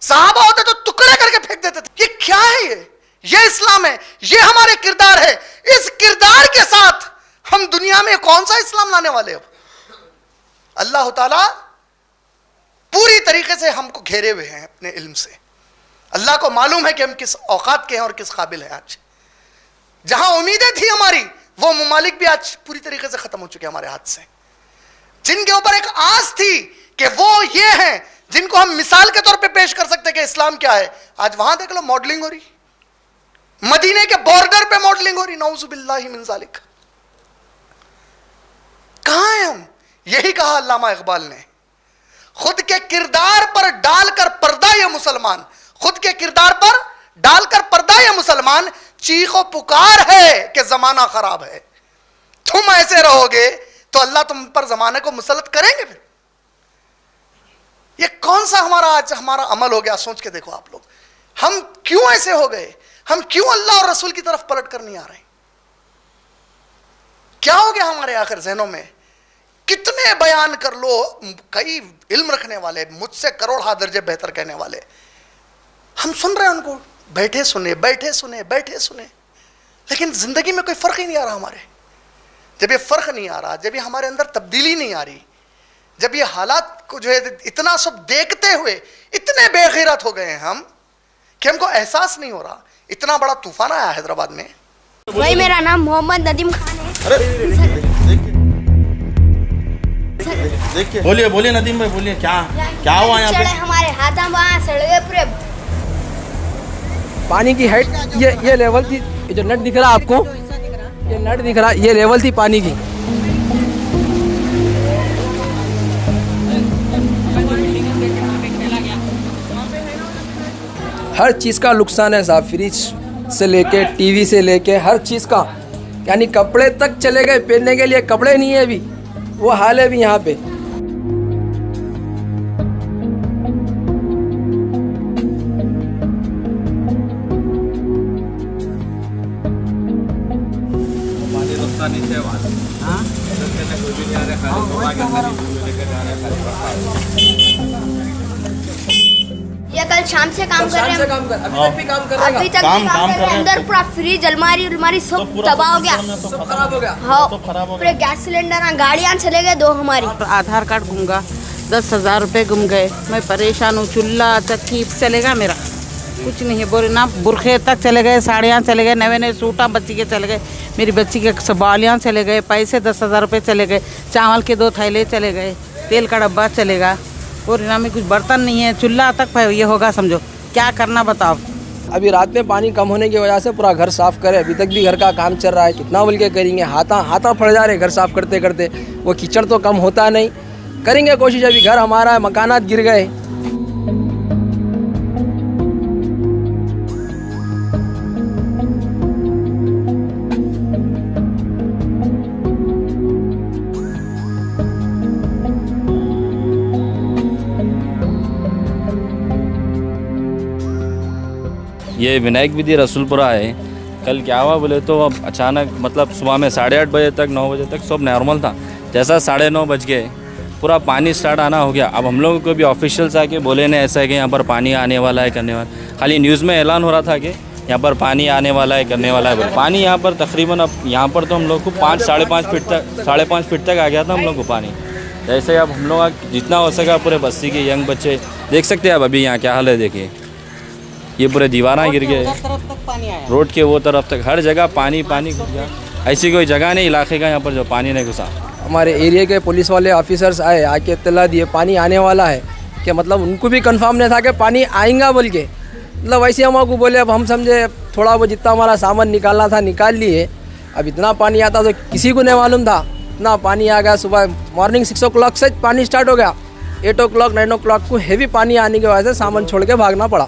A: صحابہ ہوتے تو ٹکڑے کر کے پھینک دیتے تھے. یہ کیا ہے؟ یہ اسلام ہے, یہ ہمارے کردار ہے. اس کردار کے ساتھ ہم دنیا میں کون سا اسلام لانے والے اب؟ اللہ تعالیٰ پوری طریقے سے ہم کو گھیرے ہوئے ہیں اپنے علم سے. اللہ کو معلوم ہے کہ ہم کس اوقات کے ہیں اور کس قابل ہیں. آج جہاں امیدیں تھی ہماری, وہ ممالک بھی آج پوری طریقے سے ختم ہو چکے ہمارے ہاتھ سے. جن کے اوپر ایک آس تھی کہ وہ یہ ہیں جن کو ہم مثال کے طور پہ پیش کر سکتے کہ اسلام کیا ہے, آج وہاں دیکھ لو ماڈلنگ ہو رہی, مدینے کے بارڈر پہ ماڈلنگ ہو رہی. نعوذ باللہ من ذالک. کہاں ہیں ہم؟ یہی کہا علامہ اقبال نے, خود کے کردار پر ڈال کر پردہ یہ مسلمان, خود کے کردار پر ڈال کر پردہ یہ مسلمان, چیخ و پکار ہے کہ زمانہ خراب ہے. تم ایسے رہو گے تو اللہ تم پر زمانے کو مسلط کریں گے. پھر یہ کون سا آج ہمارا عمل ہو گیا؟ سوچ کے دیکھو آپ لوگ, ہم کیوں ایسے ہو گئے؟ ہم کیوں اللہ اور رسول کی طرف پلٹ کر نہیں آ رہے؟ کیا ہو گیا ہمارے آخر ذہنوں میں؟ کتنے بیان کر لو, کئی علم رکھنے والے, مجھ سے کروڑ درجے بہتر کہنے والے, ہم سن رہے ہیں ان کو, بیٹھے سنے, لیکن زندگی میں کوئی فرق ہی نہیں آ رہا ہمارے. جب یہ فرق نہیں آ رہا, جب یہ ہمارے اندر تبدیلی نہیں آ رہی, جب یہ حالات کو جو ہے اتنا سب دیکھتے ہوئے اتنے بے غیرت ہو گئے ہیں ہم کہ ہم کو احساس نہیں ہو رہا. اتنا بڑا طوفان آیا حیدرآباد میں.
D: بھائی میرا نام محمد ندیم خان ہے.
F: بولیے ندیم بھائی, بولیے کیا ہوا یہاں پہ؟
D: ہمارے ہاتھ وہاں سڑ گئے پورے.
F: پانی کی ہائٹ یہ لیول تھی. یہ جو نٹ دکھ رہا آپ کو, یہ نٹ دکھ رہا, یہ لیول تھی پانی کی. ہر چیز کا نقصان ہے صاحب, فریج سے لے کے ٹی وی سے لے کے ہر چیز کا, یعنی کپڑے تک چلے گئے, پہننے کے لیے کپڑے نہیں ہیں ابھی, وہ حال ہے ابھی یہاں پہ.
D: یہ کل شام سے کام کر رہے ہیں, ابھی تک کام کر رہے ہیں. اندر پورا فریج الماری سب تباہ ہو گیا,
F: سب خراب ہو گیا.
D: ہاں پورے گیس سلنڈر گاڑیاں چلے گئے 2 ہماری.
G: آدھار کارڈ گم گیا, 10,000 روپے گم گئے. میں پریشان ہوں. چولہا چکی چلے گا میرا, کچھ نہیں ہے. بولے نا برقعے تک چلے گئے, ساڑیاں چلے گئے, نئے سوٹاں بچی کے چلے گئے, میری بچی کے سبالیاں چلے گئے, پیسے 10,000 روپے چلے گئے, چاول کے 2 تھیلے چلے گئے, تیل کا ڈبہ چلے گا, اور انہوں میں کچھ برتن نہیں ہے. چولہا تک یہ ہوگا, سمجھو کیا کرنا بتاؤ.
F: ابھی رات میں پانی کم ہونے کی وجہ سے پورا گھر صاف کرے. ابھی تک بھی گھر کا کام چل رہا ہے. کتنا بول کے کریں گے, ہاتھاں پھڑ جا رہے گھر صاف کرتے کرتے. وہ کیچڑ تو کم ہوتا نہیں, کریں گے کوشش. ابھی گھر ہمارا ہے, مکانات گر گئے.
H: یہ ونائک ودھی رسول پورہ ہے. کل کیا ہوا بولے تو اب اچانک مطلب صبح میں 8:30 بجے تک 9 بجے تک سب نارمل تھا. جیسا 9:30 بج گئے پورا پانی سٹارٹ آنا ہو گیا. اب ہم لوگوں کو بھی آفیشیلس آ کے بولے نہیں ایسا ہے کہ یہاں پر پانی آنے والا ہے, کرنے والا. خالی نیوز میں اعلان ہو رہا تھا کہ یہاں پر پانی آنے والا ہے, کرنے والا ہے. پانی یہاں پر تقریباً اب یہاں پر تو ہم لوگ کو 5-5.5 فٹ تک 5.5 فٹ تک آ گیا تھا ہم لوگ کو پانی. جیسے اب ہم لوگ جتنا ہو سکا پورے بستی کے ینگ بچے دیکھ سکتے ہیں. اب ابھی یہاں کیا حال ہے دیکھیے, یہ پورے دیواراں گر گئے, روڈ کے وہ طرف تک ہر جگہ پانی گھس گیا. ایسی کوئی جگہ نہیں علاقے کا یہاں پر جو پانی نہیں گھسا.
F: ہمارے ایریا کے پولیس والے آفیسرز آئے, آ کے اطلاع دیے پانی آنے والا ہے. کہ مطلب ان کو بھی کنفرم نہیں تھا کہ پانی آئیں گا بول کے. مطلب ویسے ہم کو بولے. اب ہم سمجھے تھوڑا وہ جتنا ہمارا سامان نکالنا تھا نکال لیے. اب اتنا پانی آتا تو کسی کو نہیں معلوم تھا. اتنا پانی آ گیا. صبح مارننگ 6 o'clock سے پانی اسٹارٹ ہو گیا. 8 o'clock 9 o'clock کو ہیوی پانی آنے کی وجہ سے سامان چھوڑ کے بھاگنا پڑا.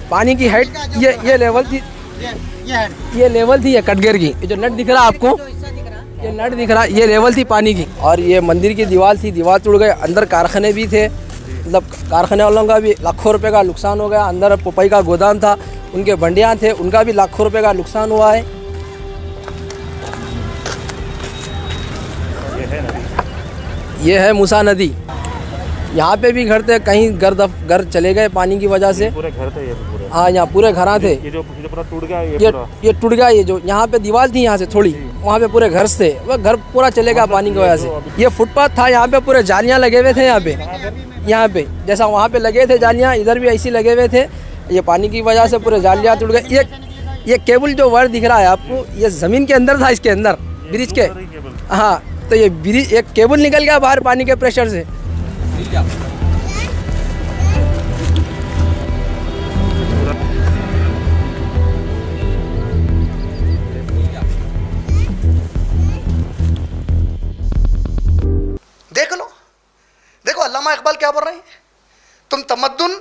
F: پانی کی ہائٹ یہ لیول تھی, یہ لیول تھی, یہ کٹگر کی. یہ جو نٹ دکھ رہا آپ کو, یہ نٹ دکھ رہا, یہ لیول تھی پانی کی. اور یہ مندر کی دیوار تھی, دیوار ٹوٹ گئے. اندر کارخانے بھی تھے, مطلب کارخانے والوں کا بھی لاکھوں روپے کا نقصان ہو گیا. اندر پپائی کا گودام تھا, ان کے بنڈیاں تھے, ان کا بھی لاکھوں روپے کا نقصان ہوا ہے. یہ ہے موسیٰ ندی. یہاں پہ بھی گھر تھے, کہیں گھر چلے گئے پانی کی وجہ سے. ہاں یہاں پورے گھراں تھے. یہ ٹوٹ گیا. یہ جو یہاں پہ دیوار تھی یہاں سے تھوڑی, وہاں پہ پورے گھر تھے, وہ گھر پورا چلے گا پانی کی وجہ سے. یہ فٹ پاتھ تھا, یہاں پہ پورے جالیاں لگے ہوئے تھے. یہاں پہ جیسا وہاں پہ لگے تھے جالیاں, ادھر بھی ایسی لگے ہوئے تھے. یہ پانی کی وجہ سے پورے جالیاں ٹوٹ گئے. یہ کیبل جو ور دکھ رہا ہے آپ کو, یہ زمین کے اندر تھا, اس کے اندر برج کے. ہاں تو یہ برج, ایک کیبل نکل گیا باہر پانی کے پریشر سے.
A: دیکھو علامہ اقبال کیا بول رہے ہیں, تم تمدن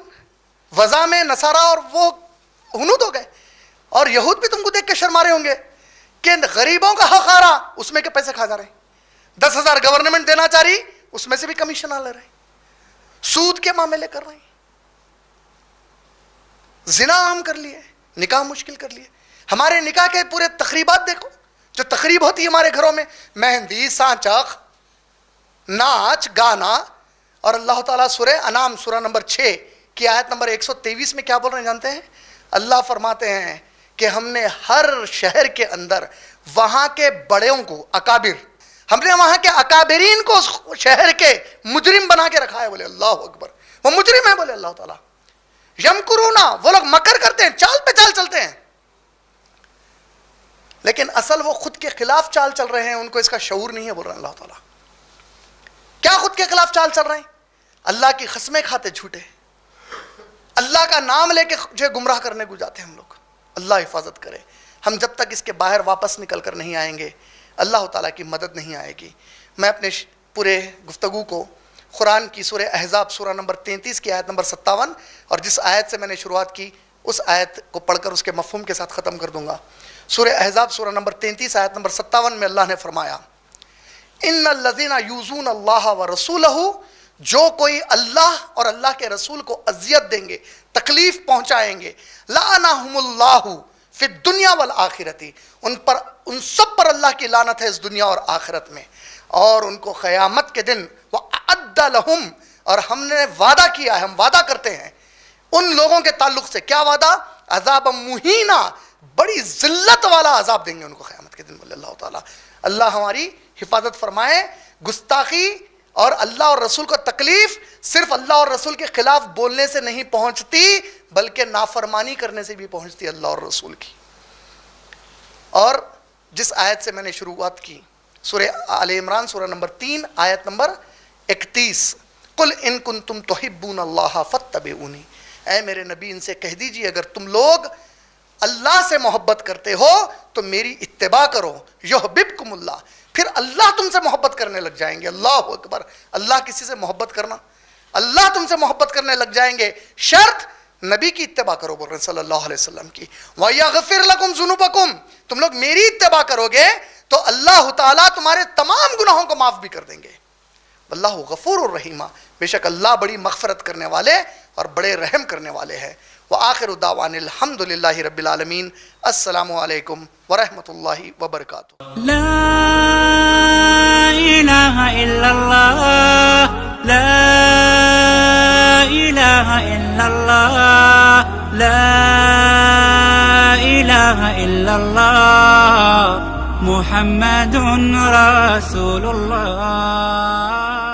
A: وضع میں نصارہ اور وہ ہنود ہو گئے, اور یہود بھی تم کو دیکھ کے شرما رہے ہوں گے کہ غریبوں کا حق آ رہا, اس میں کے پیسے کھا جا رہے ہیں. 10,000 گورنمنٹ دینا چاہ رہی, اس میں سے بھی کمیشن آ لے رہے ہیں. سود کے معاملے کر رہے ہیں, زنا عام کر لیے, نکاح مشکل کر لیے. ہمارے نکاح کے پورے تقریبات دیکھو, جو تقریب ہوتی ہے ہمارے گھروں میں, مہندی, سانچاق, ناچ گانا. اور اللہ تعالیٰ سورہ انعام سورہ نمبر 6 کی آیت نمبر 123 میں کیا بول رہے ہیں جانتے ہیں؟ اللہ فرماتے ہیں کہ ہم نے ہر شہر کے اندر وہاں کے بڑوں کو, اکابر, ہم نے وہاں کے اکابرین کو شہر کے مجرم بنا کے رکھا ہے. بولے اللہ اکبر, وہ مجرم ہے. بولے اللہ تعالیٰ یمکرونا, وہ لوگ مکر کرتے ہیں, چال پہ چال چلتے ہیں, لیکن اصل وہ خود کے خلاف چال چل رہے ہیں, ان کو اس کا شعور نہیں ہے. بول رہے ہیں اللہ تعالیٰ کیا خود قیامت کے خلاف چال چل رہے ہیں, اللہ کی قسمیں کھاتے جھوٹے, اللہ کا نام لے کے جو گمراہ کرنے کو جاتے ہیں ہم لوگ. اللہ حفاظت کرے. ہم جب تک اس کے باہر واپس نکل کر نہیں آئیں گے اللہ تعالیٰ کی مدد نہیں آئے گی. میں اپنے پورے گفتگو کو قرآن کی سورہ احزاب سورہ نمبر 33 کی آیت نمبر 57 اور جس آیت سے میں نے شروعات کی اس آیت کو پڑھ کر اس کے مفہوم کے ساتھ ختم کر دوں گا. سورہ احزاب سورہ نمبر 33 آیت نمبر 57 میں اللہ نے فرمایا ان الذین یؤذون اللہ ورسولہ, جو کوئی اللہ اور اللہ کے رسول کو اذیت دیں گے, تکلیف پہنچائیں گے, لعنہم اللہ فی الدنیا والآخرۃ, ان سب پر اللہ کی لعنت ہے اس دنیا اور آخرت میں, اور ان کو قیامت کے دن وَأَعَدَّ لَهُمْ, اور ہم نے وعدہ کیا ہے, ہم وعدہ کرتے ہیں ان لوگوں کے تعلق سے, کیا وعدہ؟ عذاب مہینہ, بڑی ذلت والا عذاب دیں گے ان کو قیامت کے دن. بولے اللہ تعالیٰ اللہ ہماری حفاظت فرمائے. گستاخی اور اللہ اور رسول کو تکلیف صرف اللہ اور رسول کے خلاف بولنے سے نہیں پہنچتی بلکہ نافرمانی کرنے سے بھی پہنچتی اللہ اور رسول کی. اور جس آیت سے میں نے شروعات کی سورہ آل عمران سورہ نمبر 3 آیت نمبر 31, قل ان کنتم تحبون اللہ فاتبعونی, اے میرے نبی ان سے کہہ دیجئے اگر تم لوگ اللہ سے محبت کرتے ہو تو میری اتباع کرو, یحببکم اللہ, پھر اللہ تم سے محبت کرنے لگ جائیں گے. اللہ اکبر. اللہ کسی سے محبت کرنا, اللہ تم سے محبت کرنے لگ جائیں گے, شرط نبی کی اتباع کرو, بول رہے ہیں صلی اللہ علیہ وسلم کی. وَيَغْفِرْ لَكُمْ ذُنُوبَكُمْ, تم لوگ میری اتباع کرو گے تو اللہ تعالیٰ تمہارے تمام گناہوں کو معاف بھی کر دیں گے. اللہ غفور الرحیم, بے شک اللہ بڑی مغفرت کرنے والے اور بڑے رحم کرنے والے ہیں. وآخر دعوان الحمد للہ رب العالمین. السلام علیکم ورحمۃ اللہ وبرکاتہ.
I: لا إله إلا الله لا إله إلا الله لا إله إلا الله محمد رسول الله.